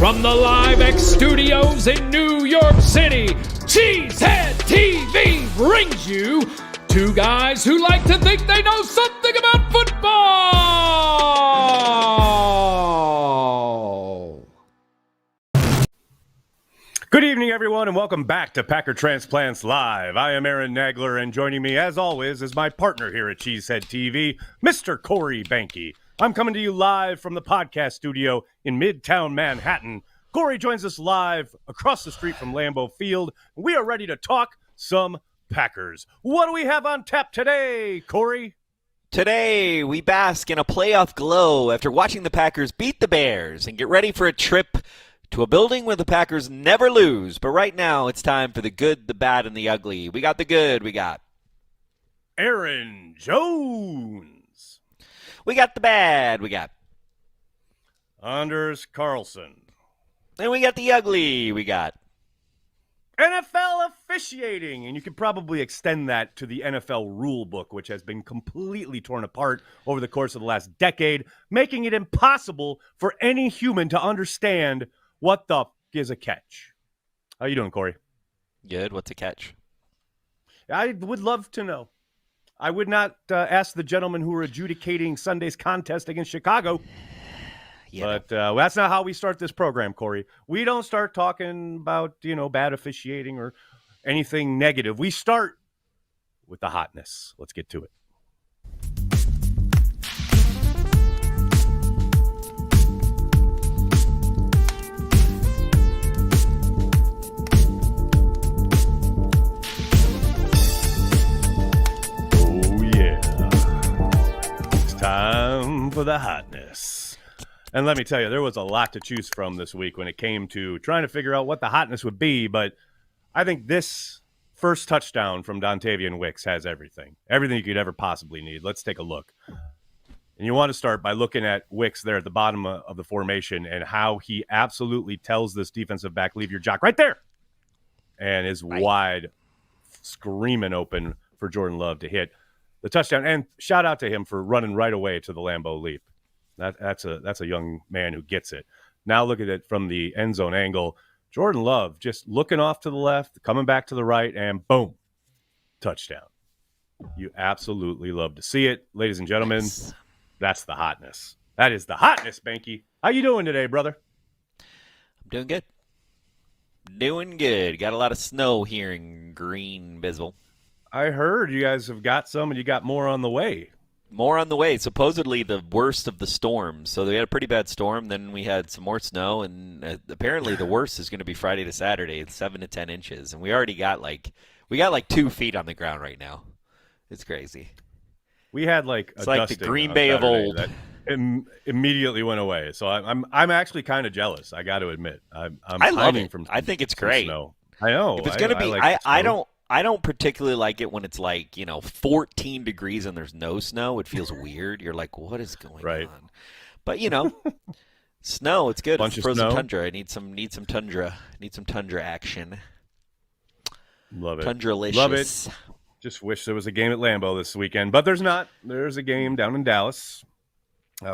From the Live X Studios in New York City, Cheesehead TV brings you two guys who like to think they know something about football. Good evening, everyone, and welcome back to Packer Transplants Live. I am Aaron Nagler, and joining me, as always, is my partner here at Cheesehead TV, Mr. Corey Behnke. I'm coming to you live from the podcast studio in Midtown Manhattan. Corey joins us live across the street from Lambeau Field. We are ready to talk some Packers. What do we have on tap today, Corey? Today, we bask in a playoff glow after watching the Packers beat the Bears and get ready for a trip to a building where the Packers never lose. But right now, it's time for the good, the bad, and the ugly. We got the good. We got Aaron Jones. We got the bad. We got Anders Carlson. And we got the ugly. We got NFL officiating, and you could probably extend that to the NFL rule book, which has been completely torn apart over the course of the last decade, making it impossible for any human to understand what the f*** is a catch. How you doing, Corey? good. What's a catch? I would love to know. I would not ask the gentlemen who were adjudicating Sunday's contest against Chicago. But that's not how we start this program, Corey. We don't start talking about, bad officiating or anything negative. We start with the hotness. Let's get to it. Oh, yeah. It's time for the hotness. And let me tell you, there was a lot to choose from this week when it came to trying to figure out what the hotness would be. But I think this first touchdown from Davian Wicks has everything you could ever possibly need. Let's take a look. And you want to start by looking at Wicks there at the bottom of the formation and how he absolutely tells this defensive back, leave your jock right there, and is wide, screaming open for Jordan Love to hit the touchdown. And shout out to him for running right away to the Lambeau leap. That's a young man who gets it. Now look at it from the end zone angle. Jordan Love just looking off to the left, coming back to the right, and boom, touchdown. You absolutely love to see it. Ladies and gentlemen, That's the hotness. That is the hotness, Behnke. How you doing today, brother? I'm doing good. Doing good. Got a lot of snow here in Green Bisbal. I heard you guys have got some, and you got more on the way. More on the way. Supposedly the worst of the storms. So they had a pretty bad storm. Then we had some more snow, and apparently the worst is going to be Friday to Saturday. It's 7 to 10 inches, and we already got like 2 feet on the ground right now. It's crazy. We had it's like the Green Bay of old. That immediately went away. So I'm actually kind of jealous. I got to admit. I love it. I think it's great. Snow. I know. If it's going to be, I don't particularly like it when it's 14 degrees and there's no snow. It feels weird. You're like, what is going on? But snow. It's good. It's frozen tundra. I need some tundra. Need some tundra action. Love it. Tundra-licious. Love it. Just wish there was a game at Lambeau this weekend, but there's not. There's a game down in Dallas,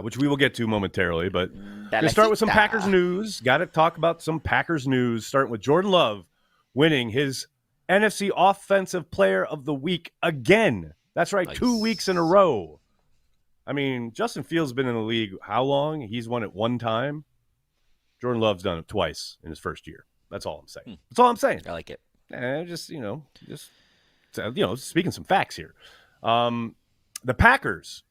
which we will get to momentarily. But let's start with some Packers news. Got to talk about some Packers news, starting with Jordan Love winning his NFC Offensive Player of the Week again. That's right, nice. 2 weeks in a row. I mean, Justin Fields has been in the league how long? He's won it one time. Jordan Love's done it twice in his first year. That's all I'm saying. That's all I'm saying. I like it. Speaking some facts here. The Packers,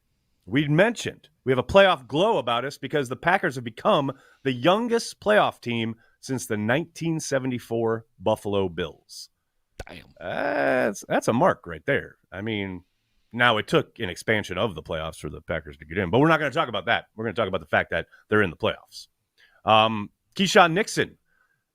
we mentioned, we have a playoff glow about us because the Packers have become the youngest playoff team since the 1974 Buffalo Bills. Damn. That's a mark right there. I mean, now it took an expansion of the playoffs for the Packers to get in, but we're not going to talk about that. We're going to talk about the fact that they're in the playoffs. Keyshawn Nixon,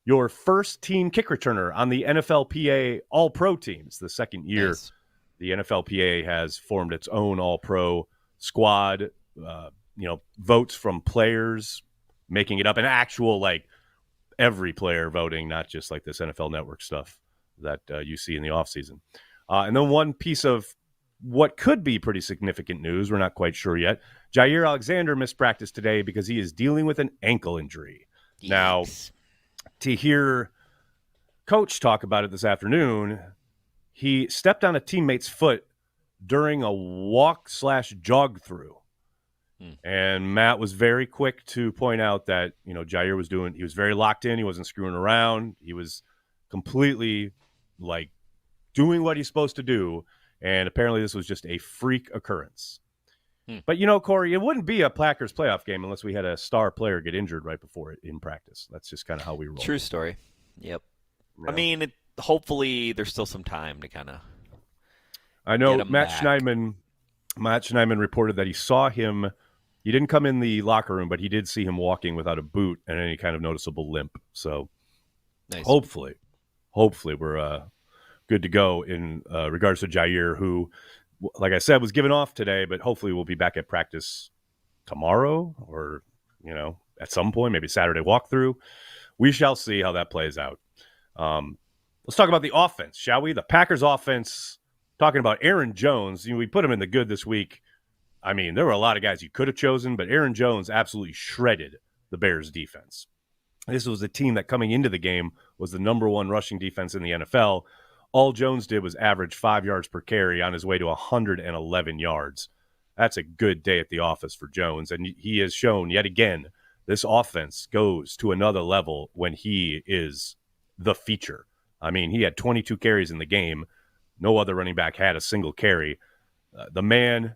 your first team kick returner on the NFLPA All-Pro teams. The second year, nice. The NFLPA has formed its own All-Pro squad, votes from players, making it up, an actual, every player voting, not just like this NFL Network stuff that you see in the offseason. And then one piece of what could be pretty significant news, we're not quite sure yet. Jaire Alexander missed practice today because he is dealing with an ankle injury. Now, to hear Coach talk about it this afternoon, he stepped on a teammate's foot during a walk/jog through. And Matt was very quick to point out that, Jaire he was very locked in. He wasn't screwing around. He was completely doing what he's supposed to do. And apparently this was just a freak occurrence. But, Corey, it wouldn't be a Packers playoff game unless we had a star player get injured right before it in practice. That's just kind of how we roll. True story. Yep. Yeah. I mean, hopefully there's still some time to kind of. I know Matt Schneidman reported that he saw him. He didn't come in the locker room, but he did see him walking without a boot and any kind of noticeable limp. So nice. Hopefully we're good to go in regards to Jaire, who, like I said, was given off today, but hopefully we'll be back at practice tomorrow or, at some point, maybe Saturday walkthrough. We shall see how that plays out. Let's talk about the offense, shall we? The Packers offense, talking about Aaron Jones. We put him in the good this week. I mean, there were a lot of guys you could have chosen, but Aaron Jones absolutely shredded the Bears defense. This was a team that coming into the game was the number one rushing defense in the NFL. All Jones did was average 5 yards per carry on his way to 111 yards. That's a good day at the office for Jones, and he has shown yet again this offense goes to another level when he is the feature. I mean, he had 22 carries in the game. No other running back had a single carry. The man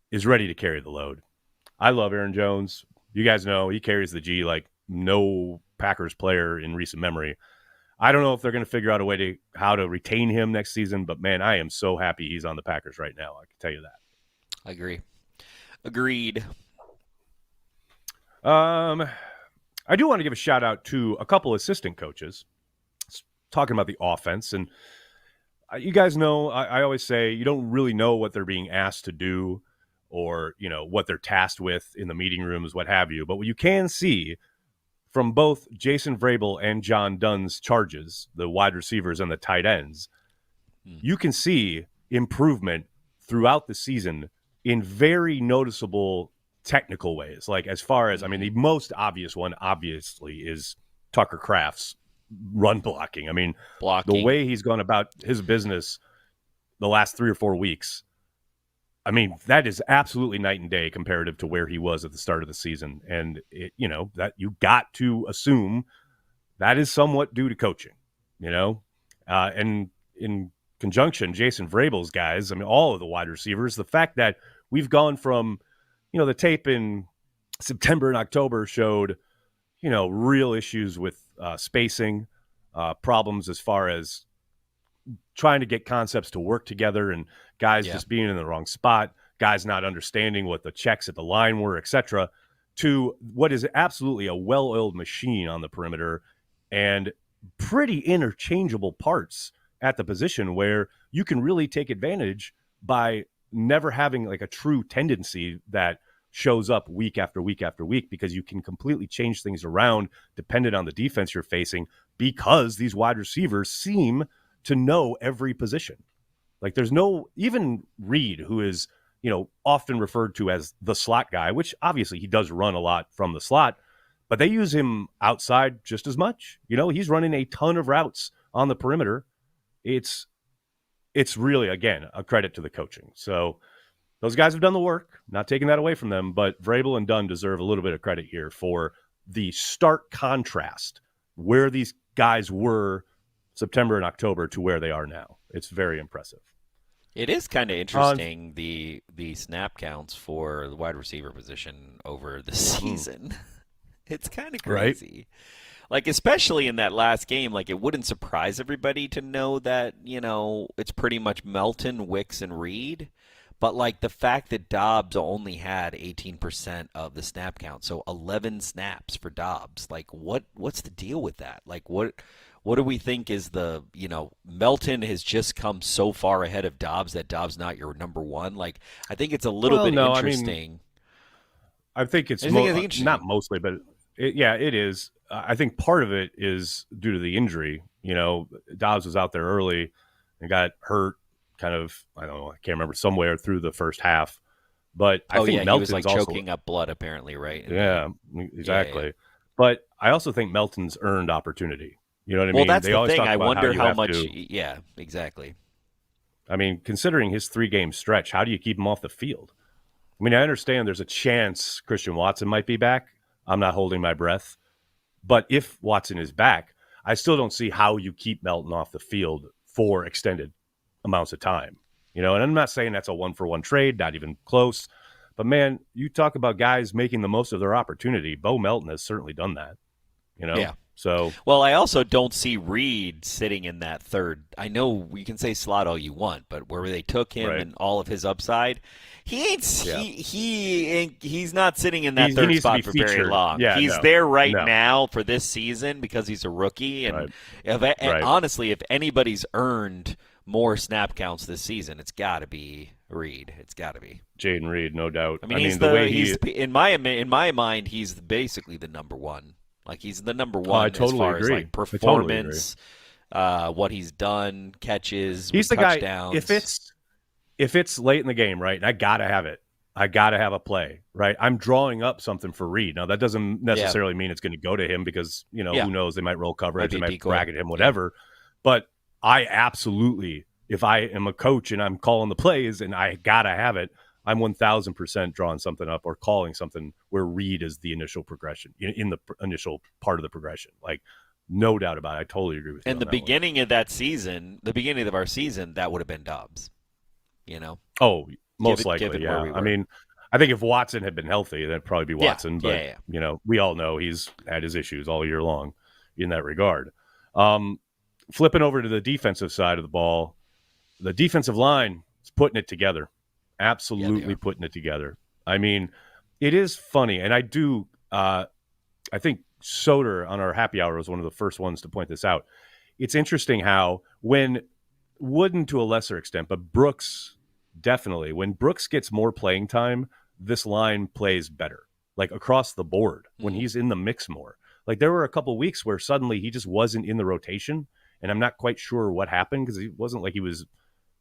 is ready to carry the load. I love Aaron Jones. You guys know he carries the G like no Packers player in recent memory. I don't know if they're going to figure out a way to how to retain him next season, but man, I am so happy he's on the Packers right now. I can tell you that. I agree. Agreed. I do want to give a shout out to a couple assistant coaches talking about the offense. And you guys know, I always say you don't really know what they're being asked to do or, what they're tasked with in the meeting rooms, what have you. But what you can see from both Jason Vrabel and John Dunn's charges, the wide receivers and the tight ends, you can see improvement throughout the season in very noticeable technical ways. Like as far as, the most obvious one, obviously, is Tucker Kraft's run blocking. The way he's gone about his business the last 3 or 4 weeks, that is absolutely night and day comparative to where he was at the start of the season. And, that you got to assume that is somewhat due to coaching, and in conjunction, Jason Vrabel's guys, all of the wide receivers, the fact that we've gone from, the tape in September and October showed, real issues with spacing, problems as far as trying to get concepts to work together and guys just being in the wrong spot, guys not understanding what the checks at the line were, etc., to what is absolutely a well-oiled machine on the perimeter and pretty interchangeable parts at the position where you can really take advantage by never having like a true tendency that shows up week after week after week, because you can completely change things around dependent on the defense you're facing, because these wide receivers seem to know every position. Like there's no, even Reed, who is, often referred to as the slot guy, which obviously he does run a lot from the slot, but they use him outside just as much. He's running a ton of routes on the perimeter. It's really, again, a credit to the coaching. So those guys have done the work, not taking that away from them, but Vrabel and Dunn deserve a little bit of credit here for the stark contrast where these guys were September and October to where they are now. It's very impressive. It is kind of interesting, the snap counts for the wide receiver position over the season. It's kind of crazy. Right? Like, especially in that last game, like, it wouldn't surprise everybody to know that, it's pretty much Melton, Wicks, and Reed. But, like, the fact that Dobbs only had 18% of the snap count, so 11 snaps for Dobbs. Like, what's the deal with that? Like, what do we think is the, Melton has just come so far ahead of Dobbs that Dobbs not your number one? Like, I think it's a little bit interesting. I think it's not mostly, but it is. I think part of it is due to the injury. Dobbs was out there early and got hurt kind of, I don't know, I can't remember, somewhere through the first half. But I think Melton's he was like choking up blood apparently, right? Yeah, exactly. But I also think Melton's earned opportunity. You know what I Well, mean? that's They the always thing. talk I about wonder you how have much. to. Yeah, exactly. I mean, considering his 3-game stretch, how do you keep him off the field? I mean, I understand there's a chance Christian Watson might be back. I'm not holding my breath. But if Watson is back, I still don't see how you keep Melton off the field for extended amounts of time. You know, and I'm not saying that's a 1-for-1 trade, not even close. But, man, you talk about guys making the most of their opportunity. Bo Melton has certainly done that, you know? Yeah. So, well, I also don't see Reed sitting in that third. I know we can say slot all you want, but where they took him right. and all of his upside, he ain't. Yeah. He's not sitting in that third spot for very long. Yeah, he's there right now for this season because he's a rookie. And honestly, if anybody's earned more snap counts this season, it's got to be Reed. It's got to be Jaden Reed, no doubt. I mean, he's in my mind, he's basically the number one. Like, he's the number one I totally as far agree. as like performance, what he's done, catches, he's the touchdowns. Guy. If it's late in the game, right, and I gotta have it. I gotta have a play, right? I'm drawing up something for Reed. Now that doesn't necessarily mean it's going to go to him because who knows, they might roll coverage, they might bracket him, whatever. But I absolutely, if I am a coach and I'm calling the plays and I gotta have it, I'm 1,000% drawing something up or calling something where Reed is the initial progression in the initial part of the progression. Like, no doubt about it. I totally agree with you. And the beginning of that season, the beginning of our season, that would have been Dobbs. You know? Oh, most likely, yeah. I mean, I think if Watson had been healthy, that'd probably be Watson. But, we all know he's had his issues all year long in that regard. Flipping over to the defensive side of the ball, the defensive line is putting it together. Absolutely putting it together. I mean, it is funny, and I do. I think Soder on our happy hour was one of the first ones to point this out. It's interesting how when Wooden to a lesser extent, but Brooks definitely. When Brooks gets more playing time, this line plays better, like across the board. When he's in the mix more, like there were a couple weeks where suddenly he just wasn't in the rotation, and I'm not quite sure what happened because he wasn't like he was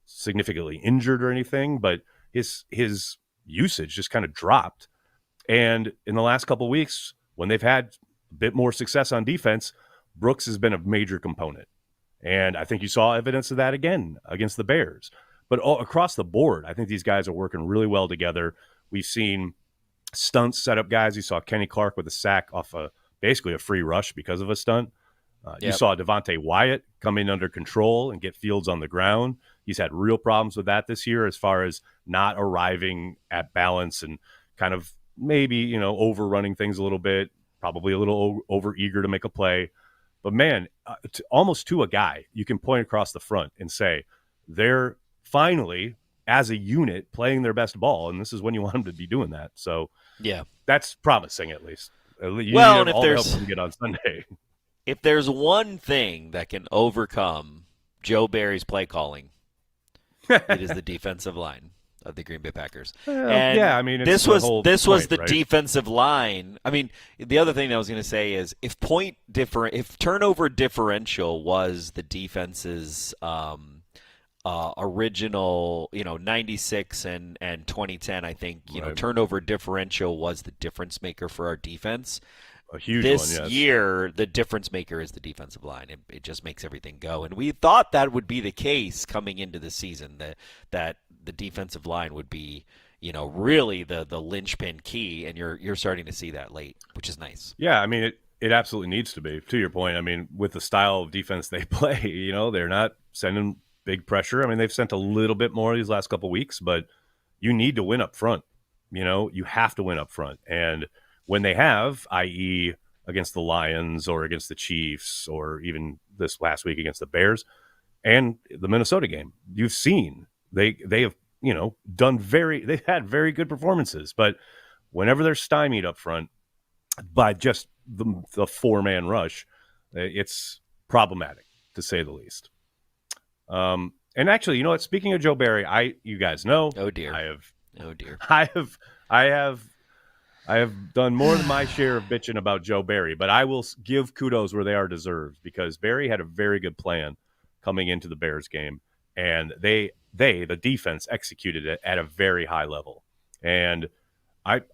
significantly injured or anything, but his usage just kind of dropped. And in the last couple of weeks, when they've had a bit more success on defense, Brooks has been a major component. And I think you saw evidence of that again against the Bears. But all across the board, I think these guys are working really well together. We've seen stunts set up guys. You saw Kenny Clark with a sack off basically a free rush because of a stunt. You saw Devontae Wyatt come in under control and get Fields on the ground. He's had real problems with that this year as far as not arriving at balance and kind of maybe, overrunning things a little bit, probably a little over eager to make a play. But, man, almost to a guy, you can point across the front and say they're finally, as a unit, playing their best ball, and this is when you want them to be doing that. So, that's promising at least. And if there's help get on Sunday. If there's one thing that can overcome Joe Barry's play calling, it is the defensive line of the Green Bay Packers. This was the defensive line. I mean, the other thing I was going to say is if turnover differential was the defense's original, 96 and 2010, I think, turnover differential was the difference maker for our defense. A huge this one, yes. year, the difference maker is the defensive line. It just makes everything go. And we thought that would be the case coming into the season, that the defensive line would be, really the linchpin key, and you're starting to see that late, which is nice. Yeah, I mean, it absolutely needs to be. To your point, I mean, with the style of defense they play, they're not sending big pressure. I mean, they've sent a little bit more these last couple of weeks, but you need to win up front. You have to win up front. And when they have, i.e. against the Lions or against the Chiefs or even this last week against the Bears and the Minnesota game, you've seen they have, they've had very good performances. But whenever they're stymied up front by just the four-man rush, it's problematic, to say the least. And actually, you know what? Speaking of Joe Barry, you guys know. Oh, dear. I have done more than my share of bitching about Joe Barry, but I will give kudos where they are deserved because Barry had a very good plan coming into the Bears game, and the defense, executed it at a very high level. And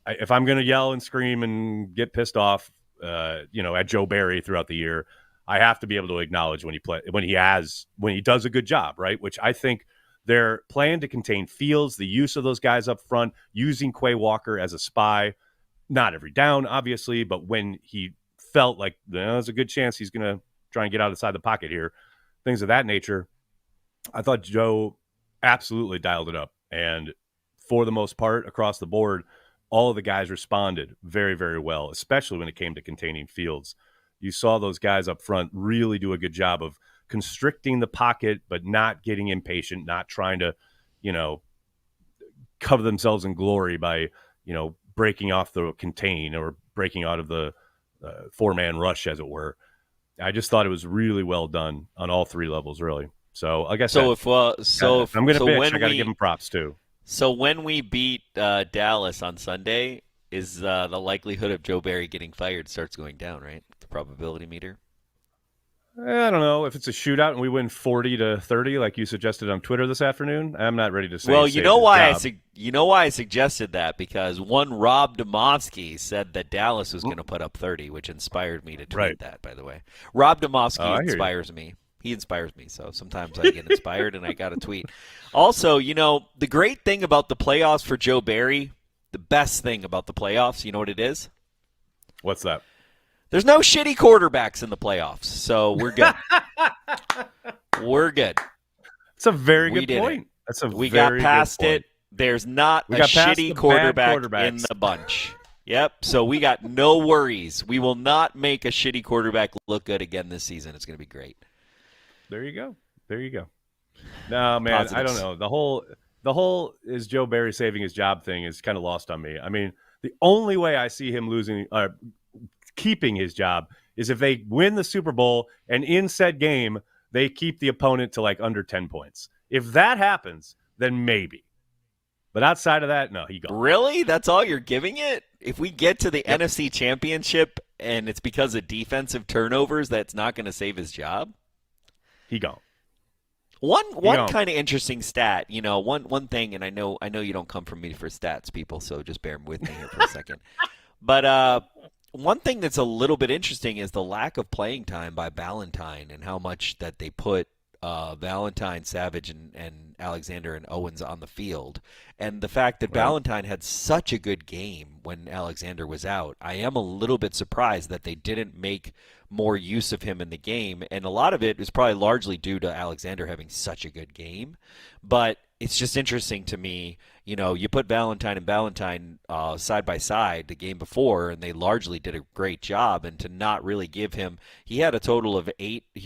if I'm going to yell and scream and get pissed off, at Joe Barry throughout the year, I have to be able to acknowledge when he does a good job, right? Which I think their plan to contain Fields, the use of those guys up front, using Quay Walker as a spy, not every down, obviously, but when he felt like there's a good chance he's going to try and get outside the pocket here, things of that nature, I thought Joe absolutely dialed it up. And for the most part, across the board, all of the guys responded very, very well, especially when it came to containing Fields. You saw those guys up front really do a good job of constricting the pocket, but not getting impatient, not trying to, cover themselves in glory by, breaking off the contain or breaking out of the four-man rush, as it were. I just thought it was really well done on all three levels, really. So, like I said, if I'm going to bitch, I got to give him props too. So when we beat Dallas on Sunday, is the likelihood of Joe Barry getting fired starts going down, right? The probability meter. I don't know if it's a shootout and we win 40-30, like you suggested on Twitter this afternoon. I'm not ready to say. Well, you know why I suggested that, because one Rob Demovsky said that Dallas was going to put up 30, which inspired me to tweet that. By the way, Rob Demovsky inspires me. He inspires me, so sometimes I get inspired and I got to tweet. Also, the great thing about the playoffs for Joe Barry, the best thing about the playoffs, you know what it is? What's that? There's no shitty quarterbacks in the playoffs, so we're good. We're good. It's a very good point. We got past it. There's not a shitty quarterback in the bunch. Yep, so we got no worries. We will not make a shitty quarterback look good again this season. It's going to be great. There you go. No, man, Positives. I don't know. The whole is Joe Barry saving his job thing is kind of lost on me. I mean, the only way I see him keeping his job is if they win the Super Bowl and in said game they keep the opponent to like under 10 points. If that happens, then maybe. But outside of that, no, he gone. Really? That's all you're giving it? If we get to the NFC Championship and it's because of defensive turnovers, that's not going to save his job? He gone. One kind of interesting stat, one thing, and I know you don't come from me for stats, people, so just bear with me here for a second. But one thing that's a little bit interesting is the lack of playing time by Valentine and how much that they put Valentine, Savage, and Alexander and Owens on the field. And the fact that Valentine had such a good game when Alexander was out, I am a little bit surprised that they didn't make more use of him in the game. And a lot of it is probably largely due to Alexander having such a good game. But it's just interesting to me, you put Valentine and Valentine side by side the game before, and they largely did a great job. And to not really give him, he had a total of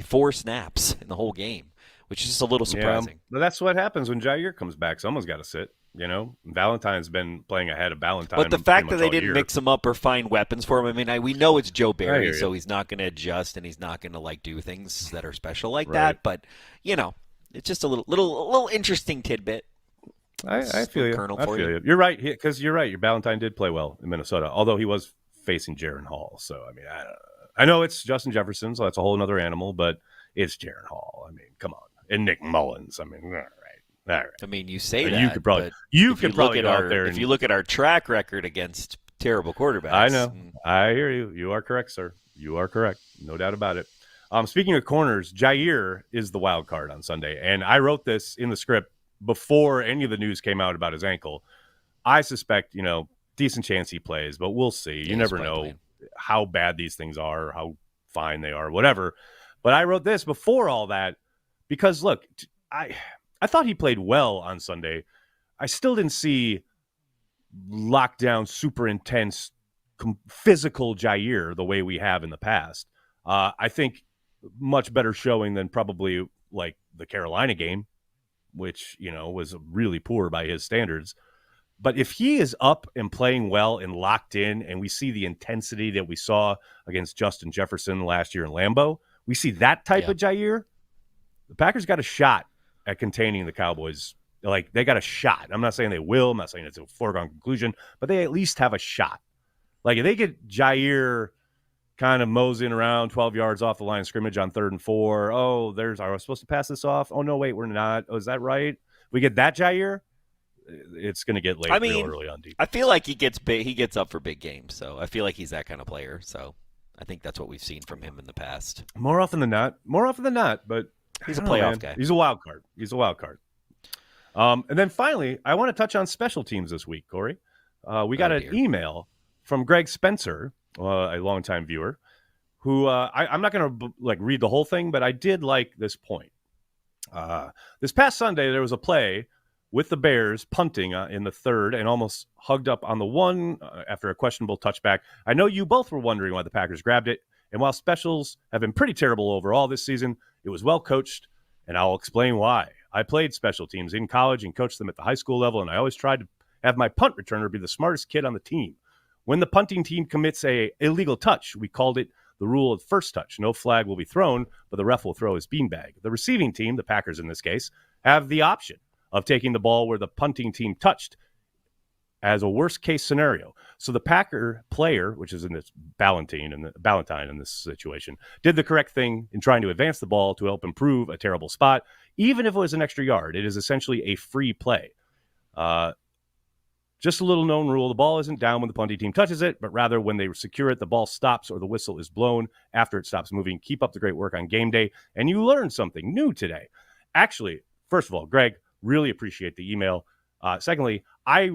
4 snaps in the whole game, which is just a little surprising. Yeah, but that's what happens when Jaire comes back. Someone's got to sit. Valentine's been playing ahead of Valentine. But the fact that they didn't mix him up or find weapons for him, I mean, we know it's Joe Barry, so he's not going to adjust and he's not going to do things that are special like that. But it's just a little interesting tidbit. I feel you. I feel you. You're right, because you're right. Your Valentine did play well in Minnesota, although he was facing Jaron Hall. So I mean, I know it's Justin Jefferson, so that's a whole other animal, but it's Jaron Hall. I mean, come on, and Nick Mullins. I mean, all right. I mean, you say that. You could probably go out there. If you look at our track record against terrible quarterbacks, I know. I hear you. You are correct, sir. You are correct. No doubt about it. Speaking of corners, Jaire is the wild card on Sunday, and I wrote this in the script before any of the news came out about his ankle. I suspect, decent chance he plays, but we'll see. You never know how bad these things are, how fine they are, whatever. But I wrote this before all that because, look, I thought he played well on Sunday. I still didn't see lockdown, super intense, physical Jaire the way we have in the past. I think much better showing than probably like the Carolina game, which, was really poor by his standards. But if he is up and playing well and locked in, and we see the intensity that we saw against Justin Jefferson last year in Lambeau, we see that type of Jaire, the Packers got a shot at containing the Cowboys. Like, they got a shot. I'm not saying they will. I'm not saying it's a foregone conclusion, but they at least have a shot. Like, if they get Jaire kind of moseying around 12 yards off the line of scrimmage on 3rd and 4. Oh, are we supposed to pass this off? Oh, no, wait, we're not. Oh, is that right? We get that Jaire, it's going to get late real early on deep. I feel like he gets up for big games, so I feel like he's that kind of player. So I think that's what we've seen from him in the past. More often than not, but he's a playoff guy. He's a wild card. And then finally, I want to touch on special teams this week, Corey. We got an email from Greg Spencer, a longtime viewer, who I'm not going to read the whole thing, but I did like this point. This past Sunday, there was a play with the Bears punting in the third and almost hugged up on the one after a questionable touchback. I know you both were wondering why the Packers grabbed it. And while specials have been pretty terrible overall this season, it was well coached, and I'll explain why. I played special teams in college and coached them at the high school level, and I always tried to have my punt returner be the smartest kid on the team. When the punting team commits a illegal touch, we called it the rule of first touch. No flag will be thrown, but the ref will throw his beanbag. The receiving team, the Packers in this case, have the option of taking the ball where the punting team touched as a worst-case scenario. So the Packer player, which is in this Ballantyne in this situation, did the correct thing in trying to advance the ball to help improve a terrible spot. Even if it was an extra yard, it is essentially a free play. Just a little-known rule, the ball isn't down when the punting team touches it, but rather when they secure it, the ball stops or the whistle is blown after it stops moving. Keep up the great work on game day, and you learned something new today. Actually, first of all, Greg, really appreciate the email. Secondly, I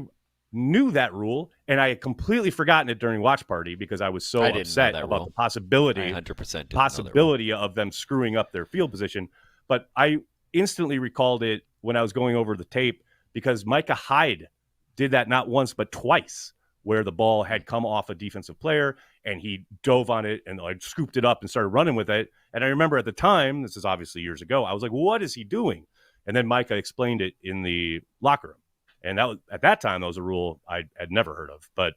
knew that rule, and I had completely forgotten it during watch party because I was so upset about the possibility of them screwing up their field position. But I instantly recalled it when I was going over the tape because Micah Hyde did that not once but twice, where the ball had come off a defensive player and he dove on it and scooped it up and started running with it. And I remember at the time, this is obviously years ago, I was like, what is he doing? And then Micah explained it in the locker room. And that was, at that time, that was a rule I had never heard of. But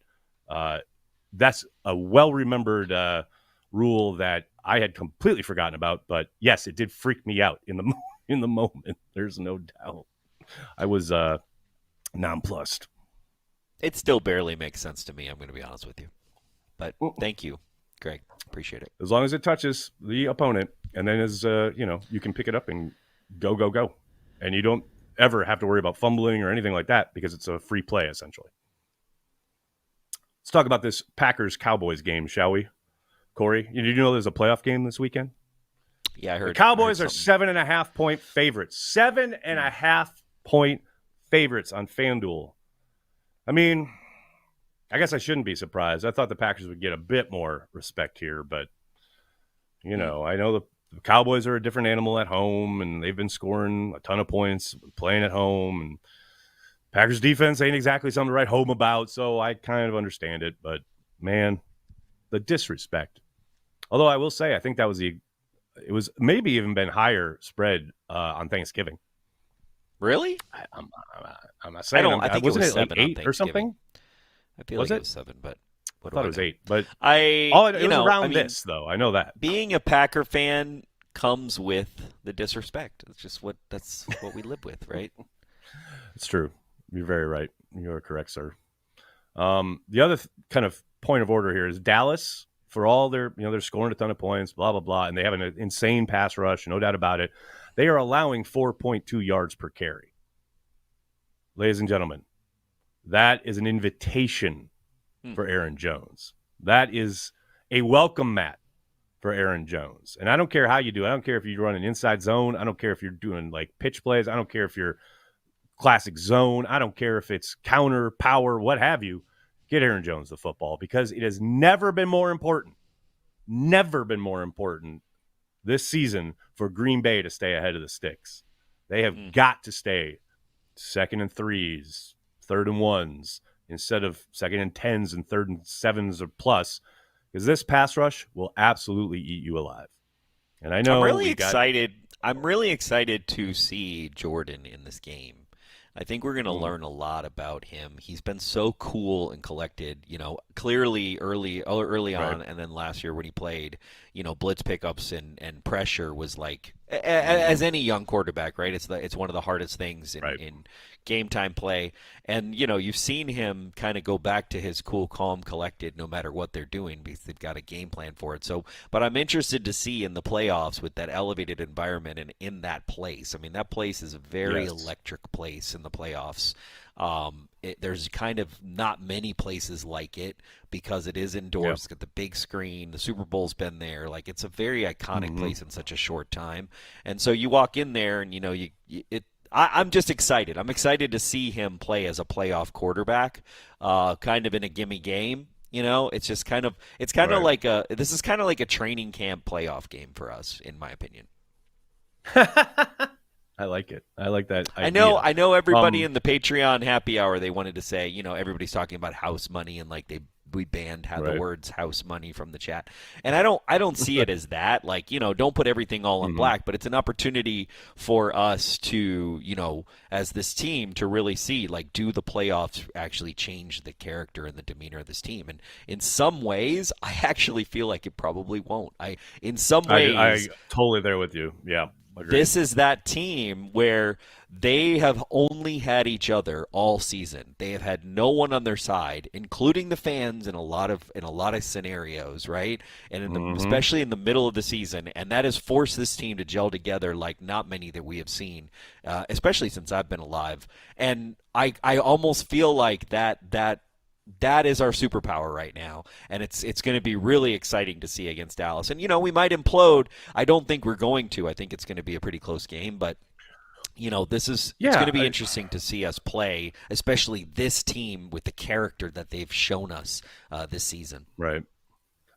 that's a well-remembered rule that I had completely forgotten about. But yes, it did freak me out in the moment. There's no doubt. I was nonplussed. It still barely makes sense to me, I'm going to be honest with you. But thank you, Greg. Appreciate it. As long as it touches the opponent, and then you can pick it up and go. And you don't ever have to worry about fumbling or anything like that because it's a free play, essentially. Let's talk about this Packers-Cowboys game, shall we? Corey, did you know there's a playoff game this weekend? Yeah, I heard. The Cowboys are 7.5-point favorites. 7.5-point favorites on FanDuel. I mean, I guess I shouldn't be surprised. I thought the Packers would get a bit more respect here, but, I know the Cowboys are a different animal at home, and they've been scoring a ton of points playing at home, and Packers defense ain't exactly something to write home about, so I kind of understand it. But, man, the disrespect. Although I will say I think that was it was maybe even been higher spread on Thanksgiving. Really? I'm not saying. I think wasn't it like 8 or something? I feel like it was 7, but I thought it was 8. But it was around this, though. I know that. Being a Packer fan comes with the disrespect. It's just that's what we live with, right? It's true. You're very right. You are correct, sir. The other kind of point of order here is Dallas, for all they're scoring a ton of points, blah, blah, blah, and they have an insane pass rush, no doubt about it. They are allowing 4.2 yards per carry. Ladies and gentlemen, that is an invitation for Aaron Jones. That is a welcome mat for Aaron Jones. And I don't care how you do it. I don't care if you run an inside zone. I don't care if you're doing pitch plays. I don't care if you're classic zone. I don't care if it's counter, power, what have you. Get Aaron Jones the football because it has never been more important this season for Green Bay to stay ahead of the sticks. They have got to stay 2nd and 3s, 3rd and 1s, instead of 2nd and 10s and 3rd and 7s or plus, because this pass rush will absolutely eat you alive. And I know I'm really excited to see Jordan in this game. I think we're going to learn a lot about him. He's been so cool and collected, clearly early on, and then last year when he played, blitz pickups and pressure was like, as any young quarterback, right? It's one of the hardest things in game time play. And, you've seen him kind of go back to his cool, calm, collected no matter what they're doing because they've got a game plan for it. So, but I'm interested to see in the playoffs with that elevated environment and in that place. I mean, that place is a very electric place in the playoffs. There's kind of not many places like it because it is indoors. Yep. It's got the big screen. The Super Bowl's been there. Like, it's a very iconic place in such a short time. And so you walk in there, and I'm just excited. I'm excited to see him play as a playoff quarterback, kind of in a gimme game. It's just kind of like this is kind of like a training camp playoff game for us, in my opinion. I like it. I like that idea. I know everybody in the Patreon happy hour, they wanted to say, everybody's talking about house money, and like we banned the words house money from the chat. And I don't see it as that. Like, don't put everything all in black, but it's an opportunity for us to, as this team, to really see, like, do the playoffs actually change the character and the demeanor of this team? And in some ways, I actually feel like it probably won't. I totally there with you. Yeah. Agreed. This is that team where they have only had each other all season. They have had no one on their side, including the fans in a lot of scenarios, right? And especially in the middle of the season, and that has forced this team to gel together like not many that we have seen, especially since I've been alive. And I almost feel like that is our superpower right now, and it's going to be really exciting to see against Dallas. And we might implode. I don't think we're going to. I think it's going to be a pretty close game, but it's going to be interesting to see us play, especially this team with the character that they've shown us this season. Right.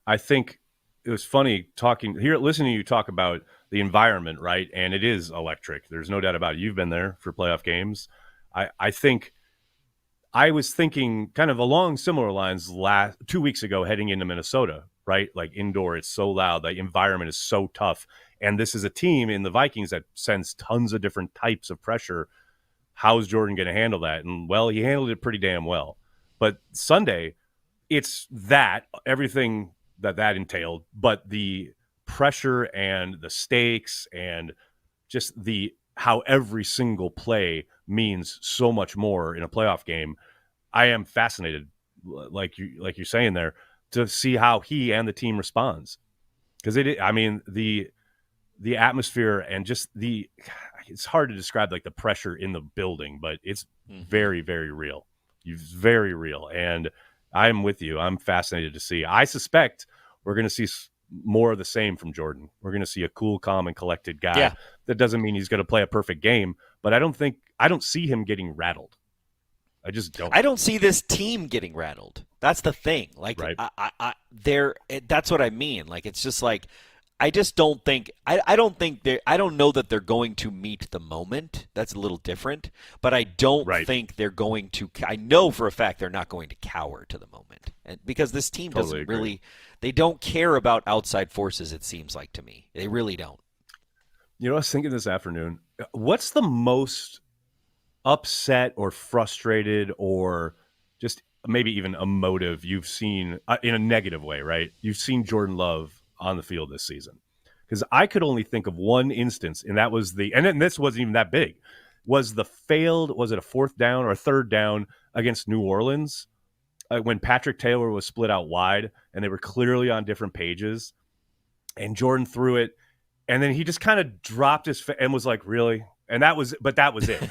I think it was funny listening to you talk about the environment, right? And it is electric. There's no doubt about it. You've been there for playoff games. I think I was thinking kind of along similar lines 2 weeks ago heading into Minnesota, right? Like, indoor, it's so loud. The environment is so tough. And this is a team in the Vikings that sends tons of different types of pressure. How's Jordan going to handle that? And, well, he handled it pretty damn well. But Sunday, it's everything that entailed, but the pressure and the stakes and just how every single play means so much more in a playoff game. I am fascinated, like you're saying there, to see how he and the team responds, because the atmosphere and just it's hard to describe, like, the pressure in the building, but it's very, very real. Very real, and I'm with you. I'm fascinated to see. I suspect we're going to see more of the same from Jordan. We're going to see a cool, calm, and collected guy. Yeah. That doesn't mean he's going to play a perfect game, but I don't see him getting rattled. I just don't. I don't see this team getting rattled. That's the thing. Like, right. That's what I mean. Like, it's just like, I just don't think I don't know that they're going to meet the moment. That's a little different, but I don't think they're going to. I know for a fact they're not going to cower to the moment, because this team doesn't really. They don't care about outside forces. It seems like to me, they really don't. I was thinking this afternoon, what's the most upset or frustrated or just maybe even emotive you've seen in a negative way, right? You've seen Jordan Love on the field this season, because I could only think of one instance, and that was and then this wasn't even that big, was it a 4th down or a 3rd down against New Orleans when Patrick Taylor was split out wide and they were clearly on different pages, and Jordan threw it, and then he just kind of dropped his and was like, really? And that was it.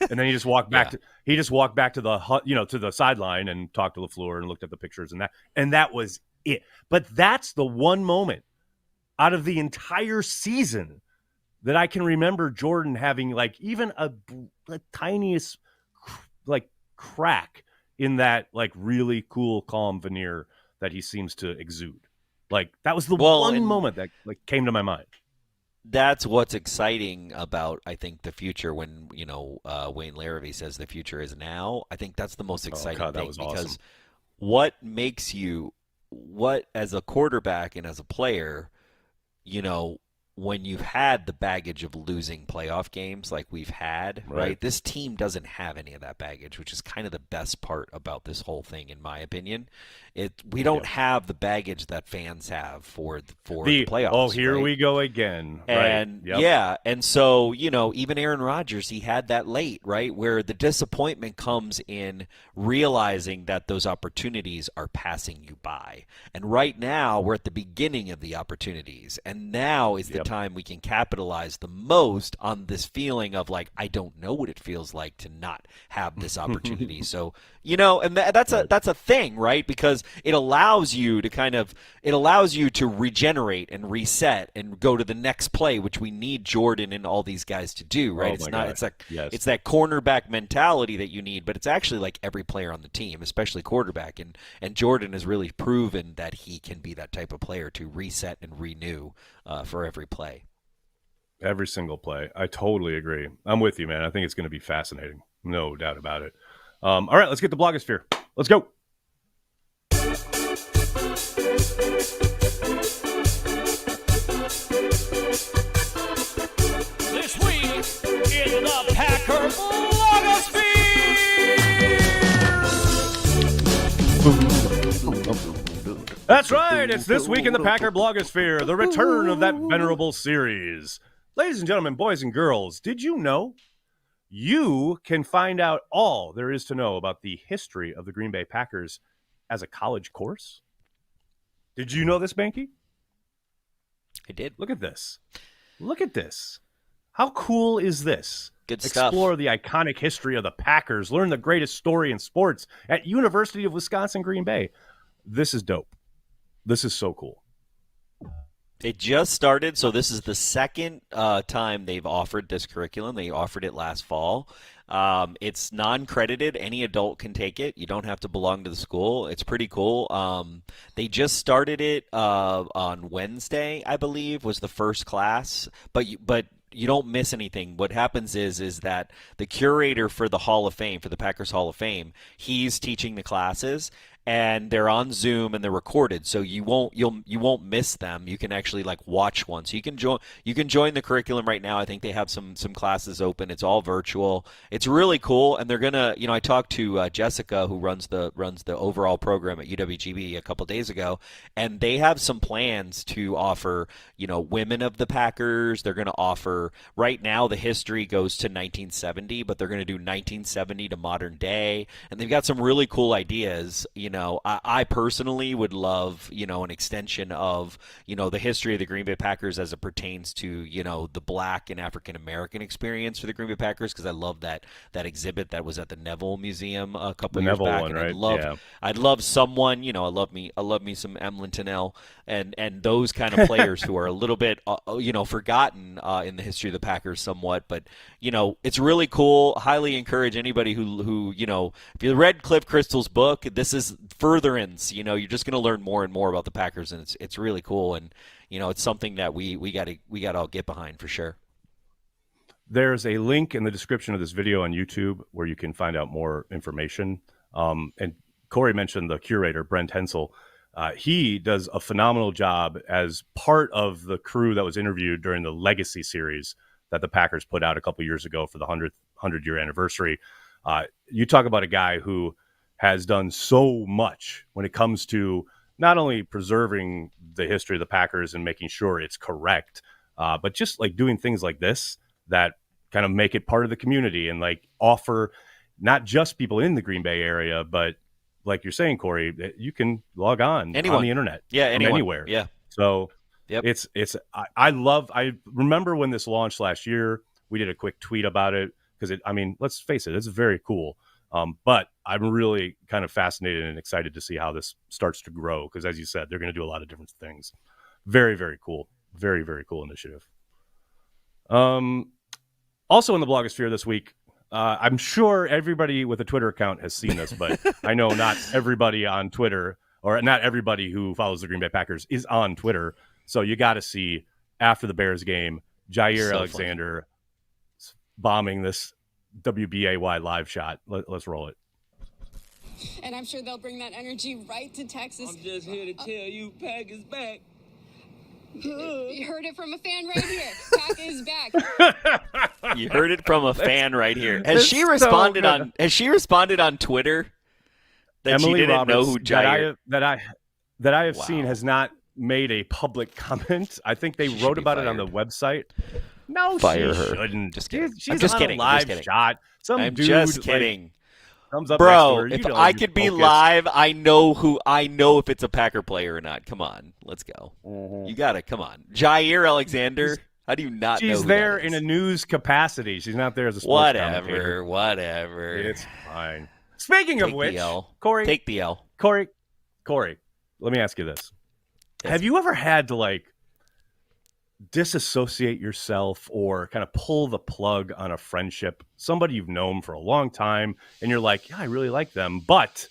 And then he just walked back to the to the sideline and talked to LaFleur and looked at the pictures and that was it. But that's the one moment out of the entire season that I can remember Jordan having, like, even a tiniest, like, crack in that, like, really cool, calm veneer that he seems to exude. Like, that was the one moment that, like, came to my mind. That's what's exciting about, I think, the future. When Wayne Larrivee says the future is now, I think that's the most exciting thing. That was because what as a quarterback and as a player, when you've had the baggage of losing playoff games like we've had, right? This team doesn't have any of that baggage, which is kind of the best part about this whole thing, in my opinion. We don't have the baggage that fans have for the playoffs. Oh, here we go again. And and so, even Aaron Rodgers, he had that late, right? Where the disappointment comes in realizing that those opportunities are passing you by. And right now, we're at the beginning of the opportunities. And now is the time we can capitalize the most on this feeling of like, I don't know what it feels like to not have this opportunity. So, and that's a thing, right? Because it allows you to regenerate and reset and go to the next play, which we need Jordan and all these guys to do, right? It's that cornerback mentality that you need, but it's actually like every player on the team, especially quarterback. And Jordan has really proven that he can be that type of player to reset and renew for every play. Every single play. I totally agree. I'm with you, man. I think it's going to be fascinating. No doubt about it. All right, let's get the blogosphere. Let's go. This week in the Packer blogosphere. That's right. It's This Week in the Packer blogosphere, the return of that venerable series. Ladies and gentlemen, boys and girls, did you know you can find out all there is to know about the history of the Green Bay Packers as a college course? Did you know this, Behnke? I did. Look at this. Look at this. How cool is this? Good stuff. Explore the iconic history of the Packers. Learn the greatest story in sports at University of Wisconsin Green Bay. This is dope. This is so cool. It just started, so this is the second time they've offered this curriculum. They offered it last fall. It's non-credited. Any adult can take it. You don't have to belong to the school. It's pretty cool. They just started it on Wednesday, I believe, was the first class. But you don't miss anything. What happens is that the curator for the Hall of Fame, for the Packers Hall of Fame, he's teaching the classes. And they're on Zoom and they're recorded, so you won't miss them. You can actually like watch one. So you can join the curriculum right now. I think they have some classes open. It's all virtual. It's really cool, and they're gonna. I talked to Jessica, who runs the overall program at UWGB a couple days ago, and they have some plans to offer women of the Packers. They're gonna offer right now the history goes to 1970, but they're gonna do 1970 to modern day, and they've got some really cool ideas. I personally would love, an extension of, the history of the Green Bay Packers as it pertains to, the black and African American experience for the Green Bay Packers, because I love that exhibit that was at the Neville Museum a couple years back. One, and right? I'd love someone, I love me some Emlyn Tunnell and those kind of players who are a little bit, forgotten in the history of the Packers somewhat. But, it's really cool. Highly encourage anybody who if you read Cliff Crystal's book, this is furtherance. You're just going to learn more and more about the Packers, and it's really cool. And it's something that we got to all get behind for sure. There's a link in the description of this video on YouTube where you can find out more information. And Corey mentioned the curator, Brent Hensel. He does a phenomenal job as part of the crew that was interviewed during the Legacy series that the Packers put out a couple years ago for the 100-year anniversary. You talk about a guy who has done so much when it comes to not only preserving the history of the Packers and making sure it's correct, but just like doing things like this that kind of make it part of the community and like offer not just people in the Green Bay area, but like you're saying, Corey, you can log on the internet, anywhere. Yeah. So I remember when this launched last year, we did a quick tweet about it because let's face it, it's very cool. But I'm really kind of fascinated and excited to see how this starts to grow because, as you said, they're going to do a lot of different things. Very, very cool. Very, very cool initiative. Also in the blogosphere this week, I'm sure everybody with a Twitter account has seen this, but I know not everybody on Twitter or not everybody who follows the Green Bay Packers is on Twitter. So you got to see after the Bears game, Jaire Alexander bombing this WBAY live shot. Let's roll it. And I'm sure they'll bring that energy right to Texas. I'm just here to tell you, Pack is back. You heard it from a fan right here. Pack is back. You heard it from a fan right here. Has she responded on Twitter that Emily she didn't Roberts, know who Jaire that I have seen has not made a public comment. I think they wrote about it on the website. No, Fire she her. shouldn't. Just kidding. She's I'm just on kidding. a live shot. I'm just kidding. Thumbs up next to Bro, her. if I could be live, I know if it's a Packer player or not. Come on, let's go. Mm-hmm. You got to come on. Jaire Alexander. How do you not know She's who there that is? in a news capacity. She's not there as a sports commentator. Whatever. It's fine. Speaking of which, Corey, take the L. Corey, let me ask you this: Have you ever had to disassociate yourself or kind of pull the plug on a friendship, somebody you've known for a long time, and you're like, yeah, I really like them, but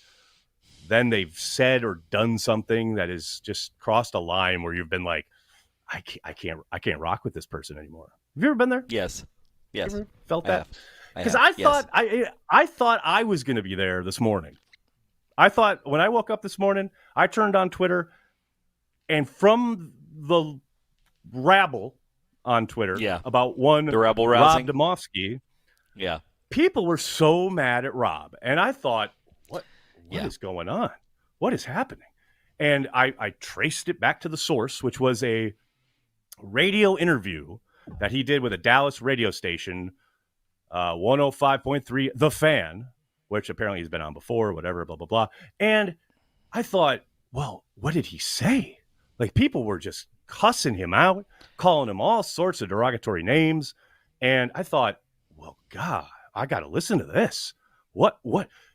then they've said or done something that has just crossed a line where you've been like, I can't rock with this person anymore. Have you ever been there? Yes. You ever felt that? Because Yes. I thought I was going to be there this morning. I thought when I woke up this morning, I turned on Twitter, and from the rabble on Twitter about the rebel Rob Demovsky, people were so mad at Rob, and I thought, what is going on? What is happening? And I traced it back to the source, which was a radio interview that he did with a Dallas radio station, 105.3 The Fan, which apparently he's been on before, whatever, blah, blah, blah. And I thought, well, what did he say? Like, people were just cussing him out, calling him all sorts of derogatory names. And I thought, well, God, I got to listen to this. What?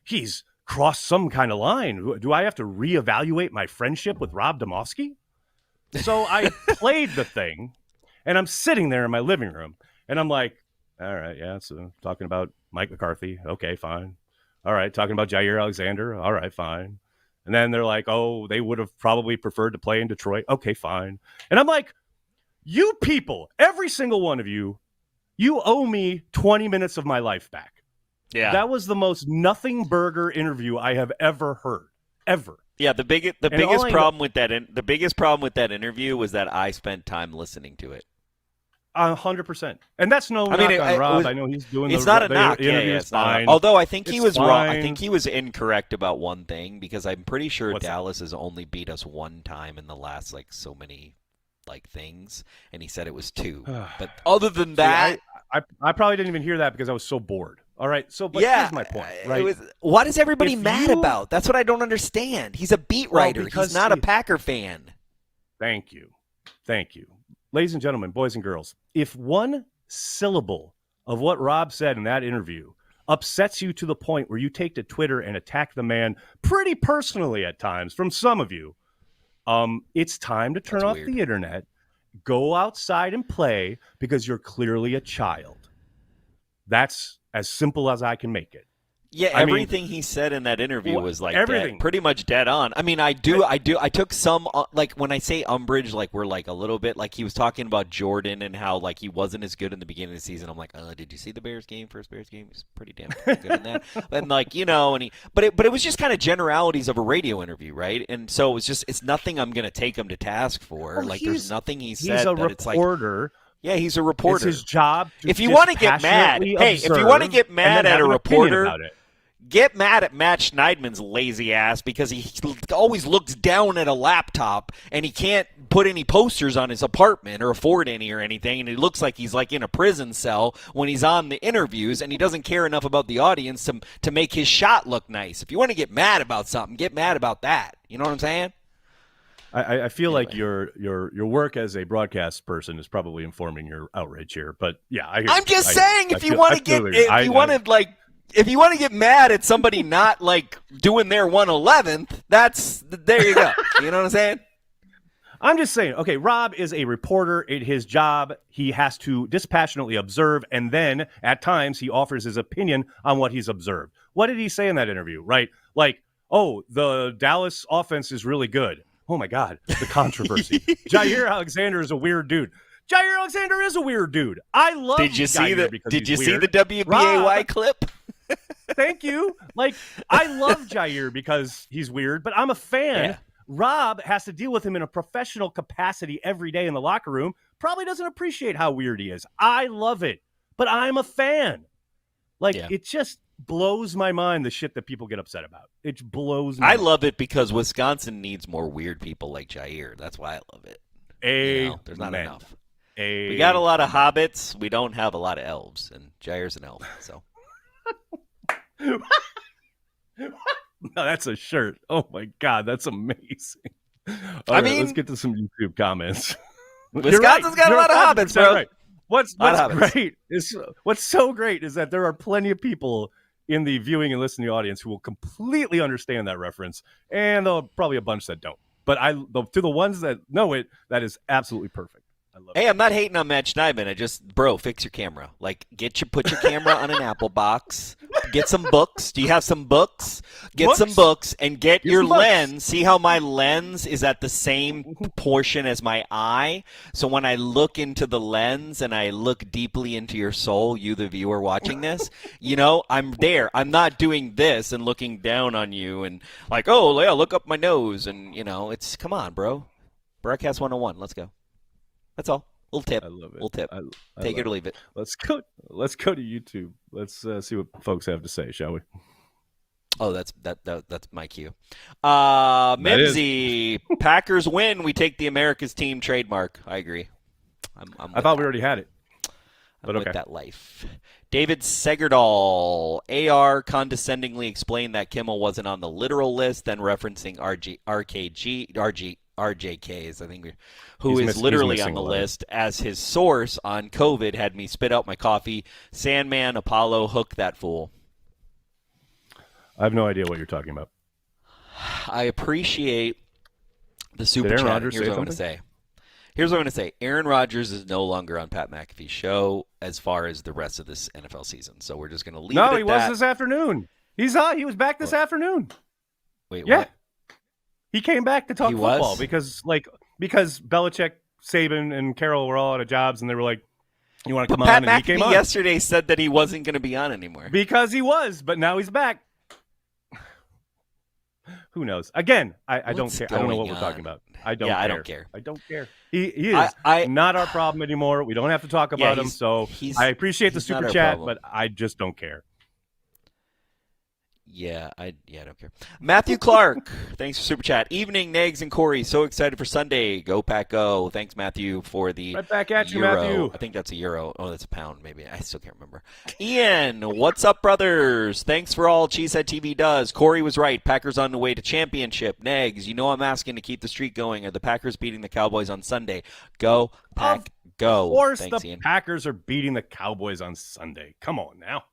He's crossed some kind of line. Do I have to reevaluate my friendship with Rob Demovsky? So I played the thing, and I'm sitting there in my living room, and I'm like, all right, yeah, so talking about Mike McCarthy. Okay, fine. All right, talking about Jaire Alexander. All right, fine. And then they're like, oh, they would have probably preferred to play in Detroit. Okay, fine. And I'm like, you people, every single one of you, you owe me 20 minutes of my life back. Yeah. That was the most nothing burger interview I have ever heard, ever. Yeah, the biggest problem with that interview was that I spent time listening to it. 100%, and that's no knock on Rob. I know he's doing. It's not a knock. It's fine. Although I think he was wrong. I think he was incorrect about one thing, because I'm pretty sure Dallas has only beat us one time in the last so many things, and he said it was 2. But other than that, I probably didn't even hear that because I was so bored. All right, so but here's my point. Right? What is everybody mad about? That's what I don't understand. He's a beat writer. He's not a Packer fan. Thank you. Ladies and gentlemen, boys and girls, if one syllable of what Rob said in that interview upsets you to the point where you take to Twitter and attack the man pretty personally at times, from some of you, it's time to turn off the internet, go outside and play, because you're clearly a child. That's as simple as I can make it. Yeah, everything he said in that interview was pretty much dead on. I mean, I took some when I say umbrage, we're a little bit he was talking about Jordan and how he wasn't as good in the beginning of the season. I'm like, did you see the first Bears game? He was pretty damn good in that. And but it was just kind of generalities of a radio interview, right? And so it was it's nothing I'm gonna take him to task for. There's nothing he said. He's a reporter. Yeah, he's a reporter. It's his job. If you want to get mad, if you want to get mad at a reporter, get mad at Matt Schneidman's lazy ass because he always looks down at a laptop and he can't put any posters on his apartment or afford any or anything, and he looks like he's in a prison cell when he's on the interviews, and he doesn't care enough about the audience to make his shot look nice. If you want to get mad about something, get mad about that. You know what I'm saying? I feel like your work as a broadcast person is probably informing your outrage here, but yeah, I'm just saying if you want to get mad at somebody not doing their 111th, there you go. You know what I'm saying? I'm just saying, okay, Rob is a reporter. In his job, he has to dispassionately observe, and then at times he offers his opinion on what he's observed. What did he say in that interview, right? Oh, the Dallas offense is really good. Oh, my God, the controversy. Jaire Alexander is a weird dude. Jaire Alexander is a weird dude. I love Did you see the WBAY Rob, clip? Thank you. I love Jaire because he's weird, but I'm a fan. Yeah. Rob has to deal with him in a professional capacity every day in the locker room. Probably doesn't appreciate how weird he is. I love it, but I'm a fan. It just blows my mind, the shit that people get upset about. It blows my mind. I love it because Wisconsin needs more weird people like Jaire. That's why I love it. There's not enough. We got a lot of hobbits. We don't have a lot of elves, and Jaire's an elf. So No, that's a shirt. Oh my God, that's amazing. All right, let's get to some YouTube comments. Wisconsin's got a lot of hobbits, bro. Right. What's great is what's so great is that there are plenty of people in the viewing and listening audience who will completely understand that reference, and there'll probably a bunch that don't. But to the ones that know it, that is absolutely perfect. I love it. I'm not hating on Matt Schneidman. Bro, fix your camera. Like, put your camera on an Apple box. Get some books. Do you have some books? Get some books and get your lens. See how my lens is at the same portion as my eye? So when I look into the lens and I look deeply into your soul, you, the viewer watching this, I'm there. I'm not doing this and looking down on you and like, oh, yeah, look up my nose. And, come on, bro. Broadcast 101. Let's go. That's all. Little tip. I love it. Little tip. Take it or leave it. Let's go to YouTube. Let's see what folks have to say, shall we? Oh, that's my cue. Mimsy, Packers win. We take the America's team trademark. I agree. I thought we already had it. But with that life. David Segerdal, AR condescendingly explained that Kimmel wasn't on the literal list, then referencing RJKs, I think, who is literally on the list as his source on COVID, had me spit out my coffee. Sandman, Apollo, hook that fool. I have no idea what you're talking about. I appreciate the super chat. Here's what I'm going to say. Aaron Rodgers is no longer on Pat McAfee's show as far as the rest of this NFL season. So we're just going to leave it at that. No, he was this afternoon. He was back this afternoon. Wait, yeah. What? He came back to talk football because Belichick, Saban, and Carroll were all out of jobs, and they were like, "You want to come on?" Pat and McAfee he came on. Yesterday said that he wasn't going to be on anymore because he was, but now he's back. Who knows? Again, I don't care. I don't know what we're talking about. I don't care. I don't care. He is not our problem anymore. We don't have to talk about him. So I appreciate the super chat, but I just don't care. Yeah, I don't care. Matthew Clark, thanks for super chat. Evening, Nags and Corey. So excited for Sunday. Go Pack Go. Thanks, Matthew, for the right back at euro. You, Matthew. I think that's a euro. Oh, that's a pound, maybe. I still can't remember. Ian, what's up, brothers? Thanks for all Cheesehead TV does. Corey was right. Packers on the way to championship. Nags, I'm asking to keep the streak going. Are the Packers beating the Cowboys on Sunday? Go Pack Go. Of course, thanks, the Ian. Packers are beating the Cowboys on Sunday. Come on now,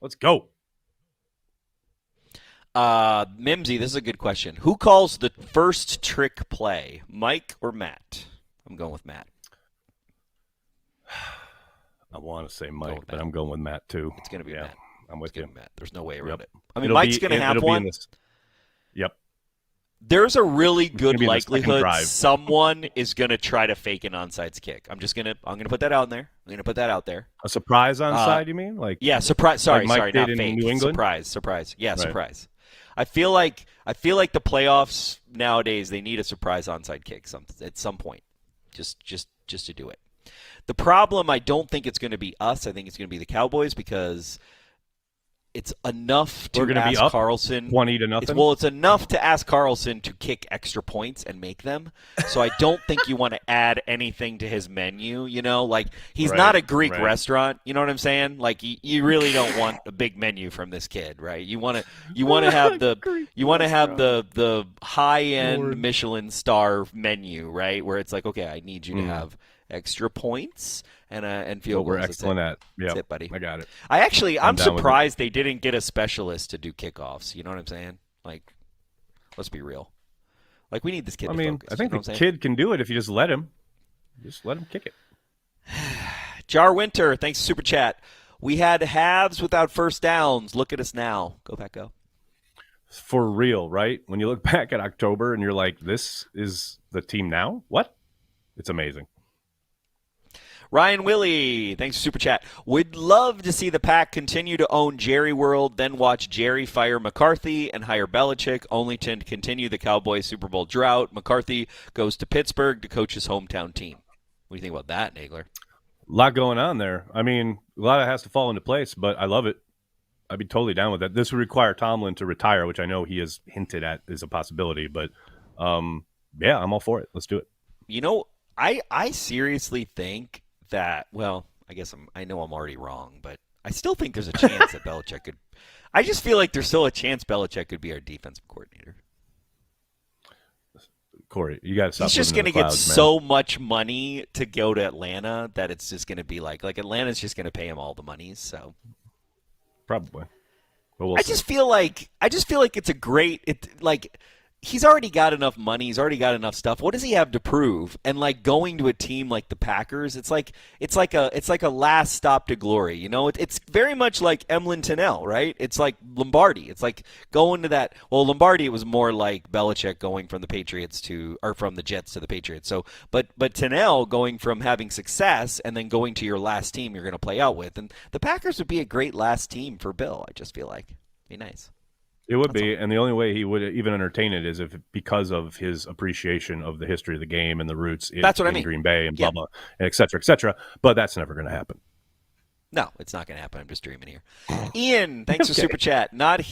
let's go. Mimsy, this is a good question. Who calls the first trick play, Mike or Matt? I'm going with Matt. I want to say Mike, but I'm going with Matt too. It's going to be Matt. I'm with you. Matt. There's no way around it. I mean, Mike's going to have one. Yep. There's a really good likelihood someone is going to try to fake an onside kick. I'm going to put that out there. I'm going to put that out there. A surprise onside, you mean? Surprise. Sorry, like not fake. New England? Surprise. Yeah, right. Surprise. I feel like the playoffs nowadays, they need a surprise onside kick at some point, just to do it. The problem, I don't think it's going to be us. I think it's going to be the Cowboys because it's enough to ask Carlson 20-0. It's enough to ask Carlson to kick extra points and make them. So I don't think you want to add anything to his menu. He's not a Greek restaurant. You know what I'm saying? Like you really don't want a big menu from this kid, right? You want to have the high end Michelin star menu, right? Where it's like, okay, I need you to have extra points and field goals. We're excellent at. Yeah, that's it, buddy. I got it. I'm surprised they didn't get a specialist to do kickoffs. You know what I'm saying? Like, let's be real. Like, we need this kid to focus. I think the kid can do it if you just let him. Just let him kick it. Jar Winter, thanks for super chat. We had halves without first downs. Look at us now. Go Pack Go. For real, right? When you look back at October and you're like, this is the team now? What? It's amazing. Ryan Willie, thanks for super chat. Would love to see the Pack continue to own Jerry World, then watch Jerry fire McCarthy and hire Belichick, only to continue the Cowboys Super Bowl drought. McCarthy goes to Pittsburgh to coach his hometown team. What do you think about that, Nagler? A lot going on there. I mean, a lot has to fall into place, but I love it. I'd be totally down with that. This would require Tomlin to retire, which I know he has hinted at is a possibility, but yeah, I'm all for it. Let's do it. I seriously think that, well, I guess I know I'm already wrong, but I still think there's a chance that Belichick could. I just feel like there's still a chance Belichick could be our defensive coordinator. Corey, you got to stop. He's just going to get so much money to go to Atlanta that it's just going to be like Atlanta's just going to pay him all the monies. So probably. We'll I just feel like it's a great he's already got enough money, he's already got enough stuff. What does he have to prove? And like going to a team like the Packers, it's like a last stop to glory. You know, it's very much like Emlyn Tunnell, right? It's like Lombardi. It's like going to that. Well, Lombardi, it was more like Belichick going from the Jets to the Patriots. So, but Tunnell going from having success and then going to your last team you're going to play out with, and the Packers would be a great last team for Bill. I just feel like it'd be nice. It would be, and the only way he would even entertain it is if because of his appreciation of the history of the game and the roots in Green Bay and blah, blah, and et cetera, et cetera. But that's never going to happen. No, it's not going to happen. I'm just dreaming here. Ian, thanks for Super Chat. Not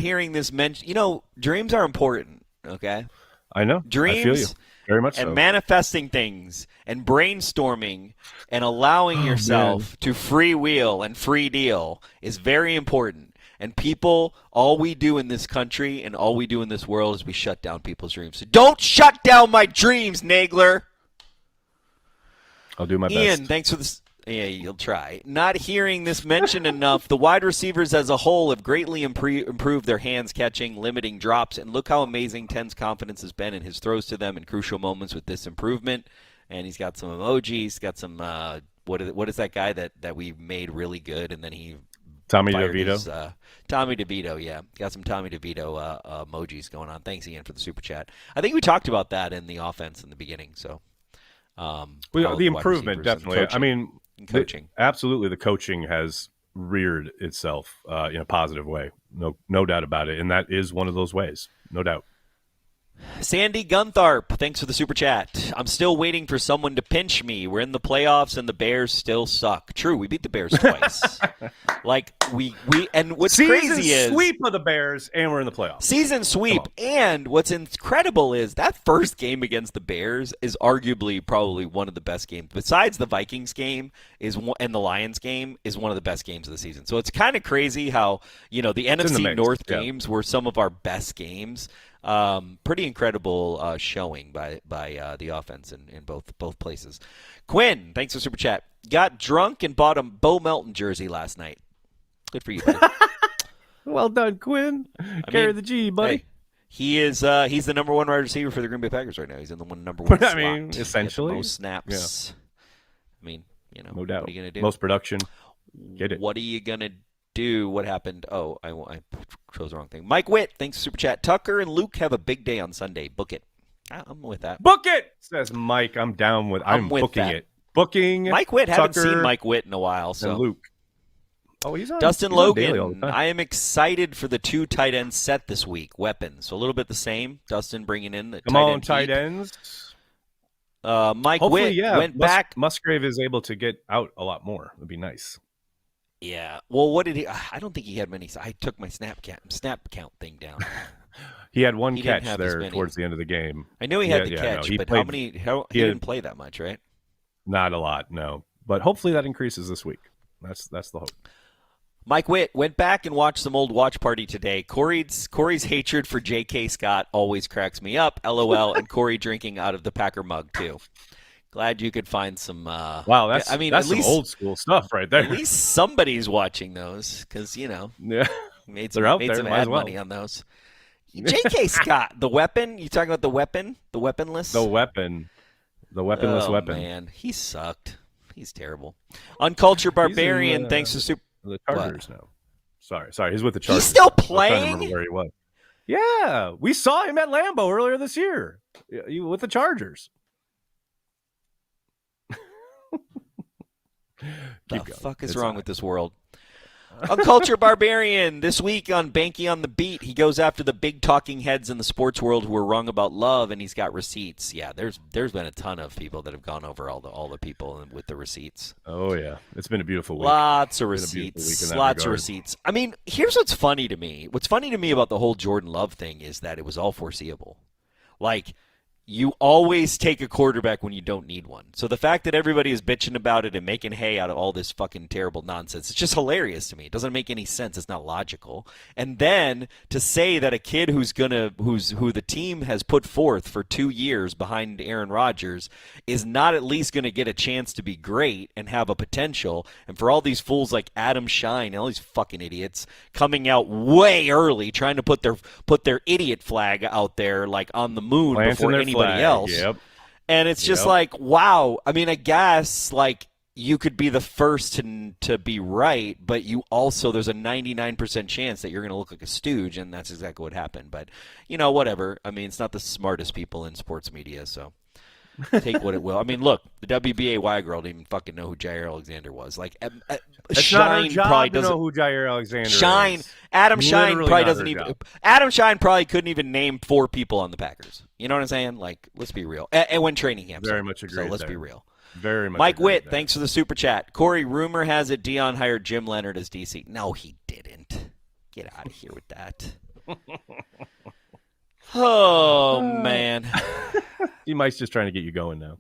hearing this mention. You know, dreams are important, okay? I know. Dreams, I feel you. Very much and so. manifesting things and brainstorming and allowing yourself to freewheel and free deal is very important. And people, all we do in this country and all we do in this world is we shut down people's dreams. So don't shut down my dreams, Nagler. I'll do my best. Ian, thanks for this. Yeah, you'll try. Not hearing this mentioned enough, the wide receivers as a whole have greatly improved their hands catching, limiting drops, and look how amazing Ten's confidence has been in his throws to them in crucial moments with this improvement. And he's got some emojis, got some, what is that guy that we made really good, and then he Tommy DeVito. Tommy DeVito, yeah. Got some Tommy DeVito emojis going on. Thanks, Ian, for the Super Chat. I think we talked about that in the offense in the beginning. So, the improvement, definitely. I mean, coaching. Absolutely, the coaching has reared itself in a positive way. No doubt about it. And that is one of those ways. No doubt. Sandy Guntharp, thanks for the Super Chat. I'm still waiting for someone to pinch me. We're in the playoffs and the Bears still suck. True, we beat the Bears twice. And what's crazy is sweep of the Bears, and we're in the playoffs. Season sweep, and what's incredible is that first game against the Bears is arguably probably one of the best games. Besides the Vikings game and the Lions game is one of the best games of the season. So it's kind of crazy how the NFC North games were some of our best games. Pretty incredible showing by the offense in both places. Quinn, thanks for Super Chat. Got drunk and bought a Bo Melton jersey last night. Good for you, buddy. Well done, Quinn. Carry the G, buddy. Hey, he's the number one wide receiver for the Green Bay Packers right now. He's in the number one slot. Essentially. Most snaps. Yeah. No doubt. What are you going to do? Most production. Get it. What are you going to do? What happened? Oh, I chose the wrong thing. Mike Witt, thanks for Super Chat. Tucker and Luke have a big day on Sunday. Book it. I'm with that. Book it, says Mike. I'm down with. I'm booking it. Booking. Mike Witt. Haven't seen Mike Witt in a while. So and Luke. Oh, he's on. Dustin Logan. I am excited for the 2 tight end set this week. Weapons. So a little bit the same. Dustin bringing in the tight ends. Mike Hopefully, Witt went back. Musgrave is able to get out a lot more. It'd be nice. Yeah. Well, what did he? I don't think he had many. I took my snap count thing down. He had one catch there towards the end of the game. I knew he had the catch, but how many? He didn't play that much, right? Not a lot, no. But hopefully that increases this week. That's the hope. Mike Witt went back and watched some old Watch Party today. Corey's hatred for J.K. Scott always cracks me up. LOL. And Corey drinking out of the Packer mug too. Glad you could find some. Wow, that's at some least, old school stuff right there. At least somebody's watching those because made some ad money on those. J.K. Scott, the weapon. You talking about the weapon? The weaponless. The weaponless weapon. Man, he sucked. He's terrible. Uncultured Barbarian. Thanks to Super. The Chargers now. Sorry. He's with the Chargers. He's still playing? I'm trying to remember where he was. Yeah, we saw him at Lambeau earlier this year with the Chargers. The fuck is wrong with this world? Uncultured Barbarian. This week on Behnke on the Beat, he goes after the big talking heads in the sports world who are wrong about love, and he's got receipts. Yeah, there's been a ton of people that have gone over all the people with the receipts. Oh yeah, it's been a beautiful week. Lots of receipts. Lots of receipts. I mean, here's what's funny to me. What's funny to me about the whole Jordan Love thing is that it was all foreseeable. Like, you always take a quarterback when you don't need one. So the fact that everybody is bitching about it and making hay out of all this fucking terrible nonsense, it's just hilarious to me. It doesn't make any sense. It's not logical. And then to say that a kid who the team has put forth for 2 years behind Aaron Rodgers is not at least going to get a chance to be great and have a potential, and for all these fools like Adam Shine and all these fucking idiots coming out way early trying to put their idiot flag out there like on the moon before anybody else. Yep. And it's just like, wow. I mean, I guess like you could be the first to be right, but you also, there's a 99% chance that you're going to look like a stooge, and that's exactly what happened. But, whatever. I mean, it's not the smartest people in sports media, so take what it will. I mean, look, the WBA girl didn't even fucking know who Jaire Alexander was. Like, it's Shine not her job probably to doesn't know who Jaire Alexander Shine. is. Adam Shine Literally probably not doesn't her even. job. Adam Shine probably couldn't even name 4 people on the Packers. You know what I'm saying? Like, let's be real. And when training camp. Very much agree. So let's there. be real. Very much. Mike Witt, there. thanks for the super chat. Corey, rumor has it Dion hired Jim Leonard as DC. No, he didn't. Get out of here with that. Oh man. Mike's just trying to get you going now.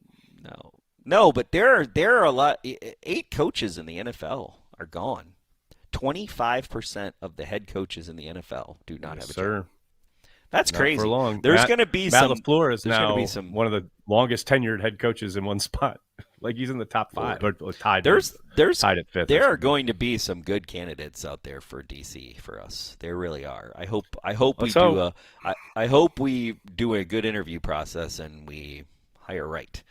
No, but there are a lot. 8 coaches in the NFL are gone. 25% of the head coaches in the NFL do not have a job. That's not crazy. For long. There's going to be Matt some. LaFleur is there's now gonna be some, one of the longest tenured head coaches in one spot. Like he's in the top 5 or tied. There's tied at 5th. There are going to be some good candidates out there for DC for us. There really are. I hope we do a good interview process and we hire right.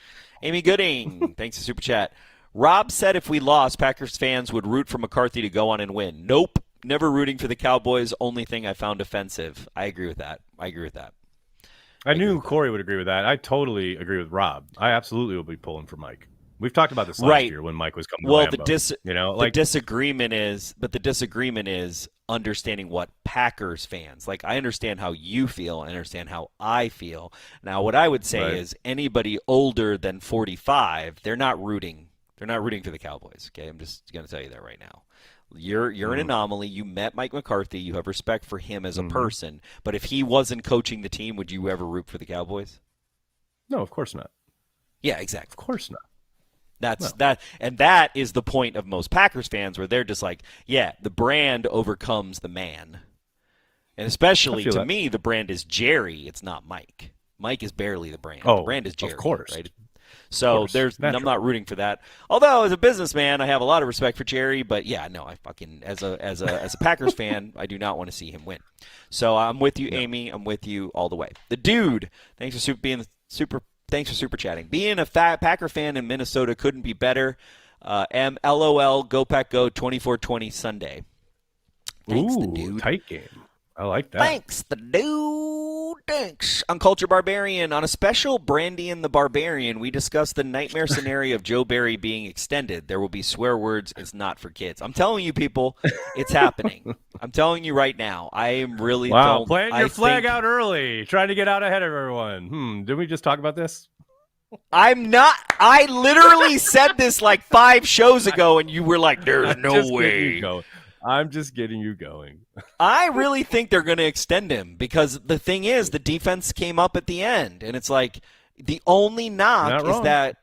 Amy Gooding, thanks for super chat. Rob said if we lost, Packers fans would root for McCarthy to go on and win. Nope. Never rooting for the Cowboys. Only thing I found offensive. I agree with that. I knew Corey would agree with that. I totally agree with Rob. I absolutely will be pulling for Mike. We've talked about this last year when Mike was coming to Lambeau. The disagreement is understanding what Packers fans, like I understand how you feel, I understand how I feel. Now what I would say is anybody older than 45, they're not rooting for the Cowboys. Okay, I'm just going to tell you that right now. You're an anomaly. You met Mike McCarthy. You have respect for him as a person. But if he wasn't coaching the team, would you ever root for the Cowboys? No, of course not. Yeah, exactly. Of course not. That is the point of most Packers fans, where they're just like, yeah, the brand overcomes the man. And especially to me, the brand is Jerry. It's not Mike. Mike is barely the brand. The brand is Jerry. Of course. Right? So I'm not rooting for that. Although as a businessman, I have a lot of respect for Jerry. But yeah, no, I fucking as a Packers fan, I do not want to see him win. So I'm with you, Amy. I'm with you all the way. The dude, thanks for super chatting. Being a Packer fan in Minnesota couldn't be better. LOL, go Pack Go 24-20 Sunday. Thanks, the dude. Tight game. I like that. Thanks, the dude. Thanks. Uncultured Barbarian. On a special Brandy and the Barbarian, we discussed the nightmare scenario of Joe Barry being extended. There will be swear words. It's not for kids. I'm telling you, people, it's happening. I'm telling you right now. I am really plant your flag out early, trying to get out ahead of everyone. Didn't we just talk about this? I'm not. I literally said this like 5 shows ago, and you were like, "There's no way." I'm just getting you going. I really think they're going to extend him because the thing is, the defense came up at the end, and it's like the only knock is that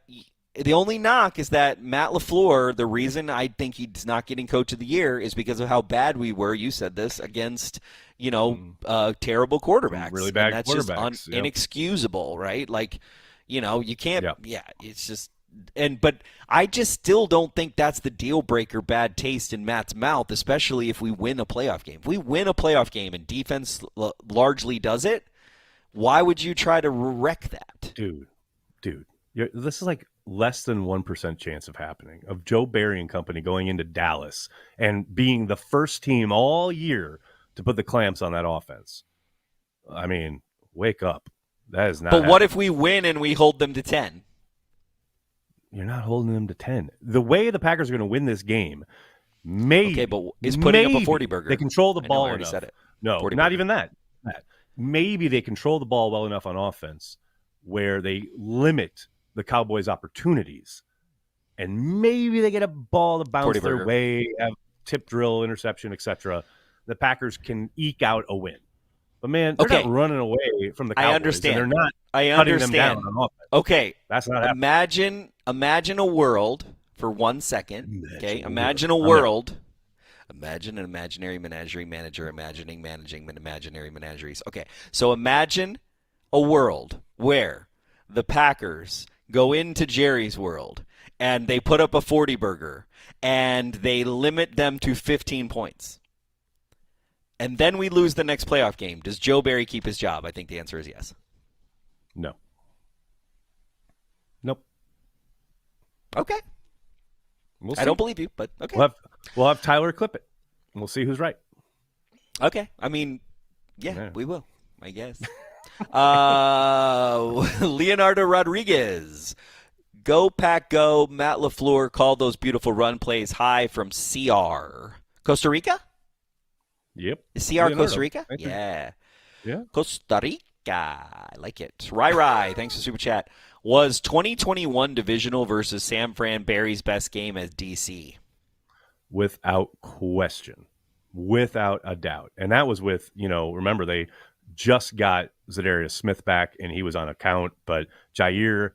Matt LaFleur. The reason I think he's not getting Coach of the Year is because of how bad we were. You said this against terrible quarterbacks, really bad and quarterbacks. That's just inexcusable, right? Like, you can't. Yeah, it's just. But I just still don't think that's the deal breaker bad taste in Matt's mouth, especially if we win a playoff game. If we win a playoff game and defense largely does it, why would you try to wreck that? Dude, this is like less than 1% chance of happening, of Joe Barry and company going into Dallas and being the first team all year to put the clamps on that offense. I mean, wake up. That is not But what if we win and we hold them to 10? You're not holding them to 10. The way the Packers are going to win this game, maybe. Okay, but is putting up a 40 burger. They control the ball I already enough. said it. No, not even that. Maybe they control the ball well enough on offense where they limit the Cowboys' opportunities. And maybe they get a ball to bounce their way, have tip drill, interception, etc. The Packers can eke out a win. But, man, they're not running away from the Cowboys. I understand. And they're not I cutting them understand. down on offense. Okay, That's not happening. Imagine a world for 1 second. Imagine a world. Imagine an imaginary menagerie manager managing imaginary menageries. Okay, so imagine a world where the Packers go into Jerry's world and they put up a 40 burger and they limit them to 15 points. And then we lose the next playoff game. Does Joe Barry keep his job? I think the answer is yes. No. Nope. Okay. We'll see. I don't believe you, but okay. We'll have Tyler clip it, and we'll see who's right. Okay. I mean, yeah, we will, I guess. Leonardo Rodriguez. Go, Pack, go. Matt LaFleur called those beautiful run plays high from CR. Costa Rica? Yep. Is CR Costa Rica? Yeah. Costa Rica. I like it. Rai, thanks for Super Chat. Was 2021 divisional versus San Fran Barry's best game as DC? Without question. Without a doubt. And that was with, remember they just got Zadarius Smith back and he was on account, but Jaire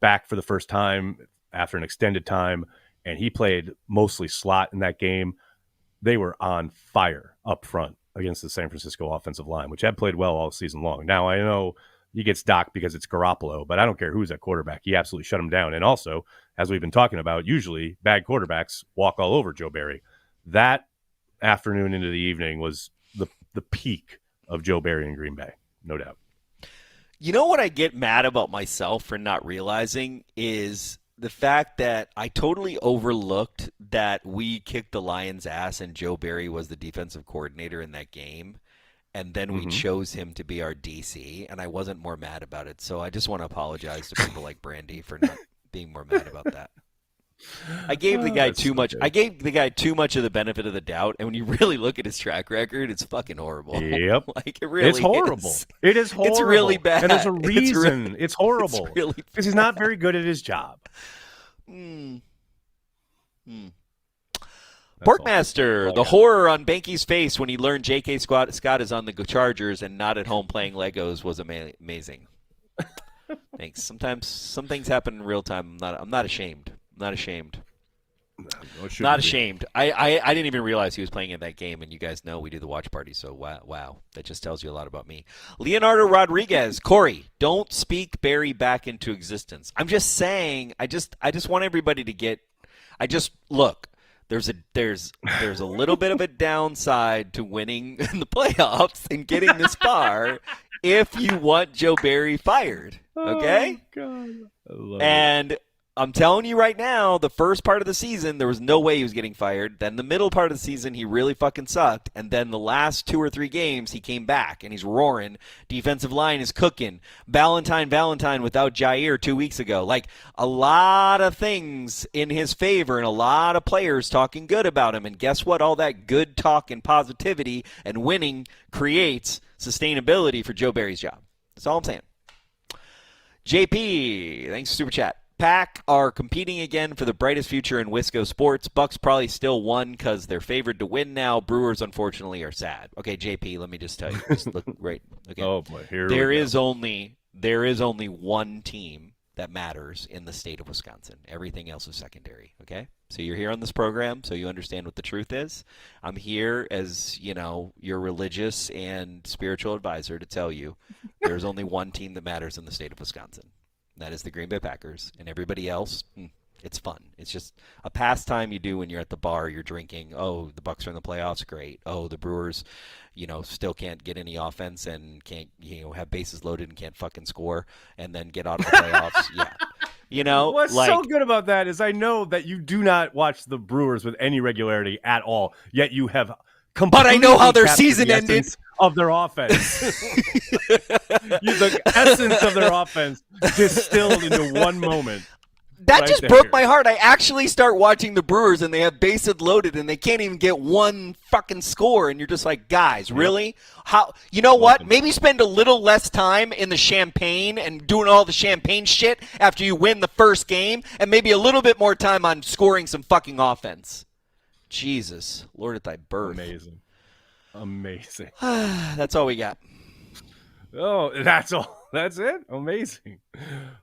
back for the first time after an extended time, and he played mostly slot in that game. They were on fire up front against the San Francisco offensive line, which had played well all season long. Now, I know he gets docked because it's Garoppolo, but I don't care who's at quarterback. He absolutely shut him down. And also, as we've been talking about, usually bad quarterbacks walk all over Joe Barry. That afternoon into the evening was the peak of Joe Barry in Green Bay, no doubt. You know what I get mad about myself for not realizing is the fact that I totally overlooked that we kicked the Lions' ass and Joe Barry was the defensive coordinator in that game, and then we chose him to be our DC, and I wasn't more mad about it. So I just want to apologize to people like Brandy for not being more mad about that. I gave the guy too much. I gave the guy too much of the benefit of the doubt, and when you really look at his track record, it's fucking horrible. Yep, like it really. It's horrible. Is. It is horrible. It's really bad. And there's a reason. It's horrible because he's not very good at his job. Porkmaster, the horror on Behnke's face when he learned J.K. Scott is on the Chargers and not at home playing Legos was amazing. Thanks. Sometimes some things happen in real time. I'm not ashamed. Not ashamed. Not ashamed. I didn't even realize he was playing in that game, and you guys know we do the watch party, so wow. That just tells you a lot about me. Leonardo Rodriguez. Corey, don't speak Barry back into existence. I'm just saying, I just want everybody to get look, there's a little bit of a downside to winning in the playoffs and getting this far if you want Joe Barry fired. Okay? Oh, God. And I'm telling you right now, the first part of the season, there was no way he was getting fired. Then the middle part of the season, he really fucking sucked. And then the last 2 or 3 games, he came back, and he's roaring. Defensive line is cooking. Valentine without Jaire 2 weeks ago. Like, a lot of things in his favor and a lot of players talking good about him. And guess what? All that good talk and positivity and winning creates sustainability for Joe Barry's job. That's all I'm saying. JP, thanks for Super Chat. Pack are competing again for the brightest future in Wisco sports. Bucks probably still won because they're favored to win now. Brewers, unfortunately, are sad. Okay, JP, let me just tell you. Just look right. Okay. Oh boy, there is only one team that matters in the state of Wisconsin. Everything else is secondary. Okay, so you're here on this program, so you understand what the truth is. I'm here as your religious and spiritual advisor to tell you there's only one team that matters in the state of Wisconsin. That is the Green Bay Packers, and everybody else, it's fun. It's just a pastime you do when you're at the bar, you're drinking. Oh, the Bucks are in the playoffs, great. Oh, the Brewers, still can't get any offense and can't, have bases loaded and can't fucking score, and then get out of the playoffs. Yeah, What's so good about that is I know that you do not watch the Brewers with any regularity at all, yet you have. But I know how their season ended. Of their offense. The essence of their offense distilled into one moment. That just broke my heart. I actually start watching the Brewers, and they have bases loaded, and they can't even get one fucking score. And you're just like, guys, really? How? You know what? Maybe spend a little less time in the champagne and doing all the champagne shit after you win the first game, and maybe a little bit more time on scoring some fucking offense. Jesus, Lord at thy birth. Amazing. That's all we got. Oh, that's all. That's it. Amazing.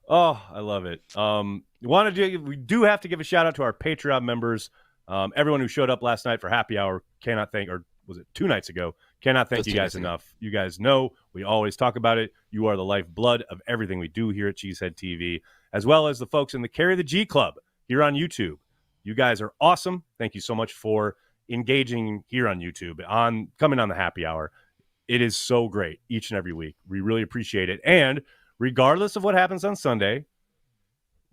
Oh, I love it. We do have to give a shout out to our Patreon members. Everyone who showed up last night for happy hour, cannot thank, or was it 2 nights ago? Cannot thank you guys enough. You guys know we always talk about it. You are the lifeblood of everything we do here at Cheesehead TV, as well as the folks in the Carry the G Club here on YouTube. You guys are awesome. Thank you so much for engaging here on YouTube, coming on the happy hour. It is so great each and every week. We really appreciate it. And regardless of what happens on Sunday,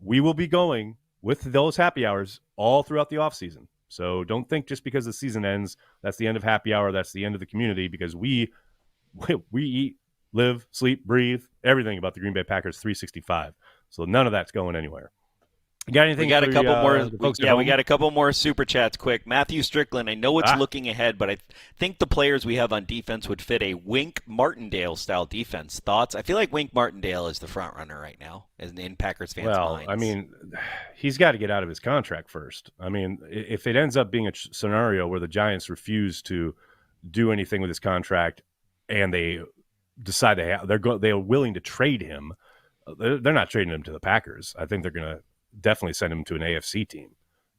we will be going with those happy hours all throughout the offseason. So don't think just because the season ends, that's the end of happy hour, that's the end of the community, because we eat, live, sleep, breathe, everything about the Green Bay Packers 365. So none of that's going anywhere. You got anything? We got a couple more. We got a couple more super chats. Quick, Matthew Strickland. I know it's looking ahead, but I think the players we have on defense would fit a Wink Martindale style defense. Thoughts? I feel like Wink Martindale is the front runner right now, in Packers fans' minds. I mean, he's got to get out of his contract first. I mean, if it ends up being a scenario where the Giants refuse to do anything with his contract, and they decide they're willing to trade him, they're not trading him to the Packers. I think they're going to definitely send him to an AFC team.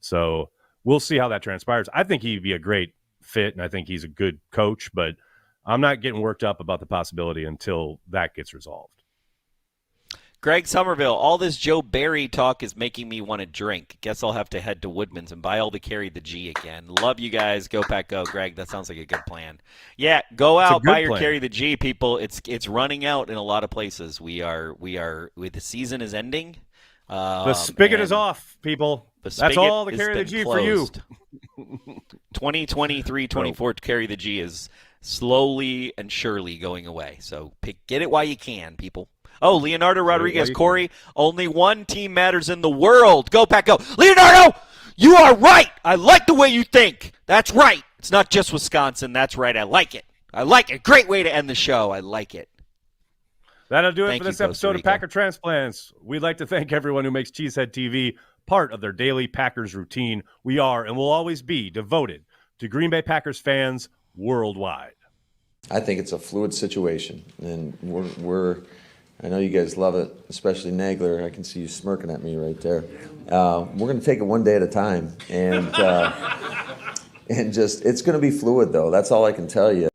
So we'll see how that transpires. I think he'd be a great fit, and I think he's a good coach, but I'm not getting worked up about the possibility until that gets resolved. Greg Somerville, all this Joe Barry talk is making me want to drink. Guess I'll have to head to Woodman's and buy all the Carry the G again. Love you guys. Go Pack Go. Greg, that sounds like a good plan. Yeah, go out, buy your Carry the G, people. It's running out in a lot of places. We are the season is ending. The spigot is off, people. That's all the Carry the G closed. For you. 2023-24 Carry the G is slowly and surely going away. So get it while you can, people. Oh, Leonardo Rodriguez, Corey, only one team matters in the world. Go Pack Go. Leonardo, you are right. I like the way you think. That's right. It's not just Wisconsin. That's right. I like it. I like it. Great way to end the show. I like it. That'll do it for this episode of Packer Transplants. We'd like to thank everyone who makes Cheesehead TV part of their daily Packers routine. We are and will always be devoted to Green Bay Packers fans worldwide. I think it's a fluid situation, and I know you guys love it, especially Nagler. I can see you smirking at me right there. We're going to take it one day at a time, and it's going to be fluid, though. That's all I can tell you.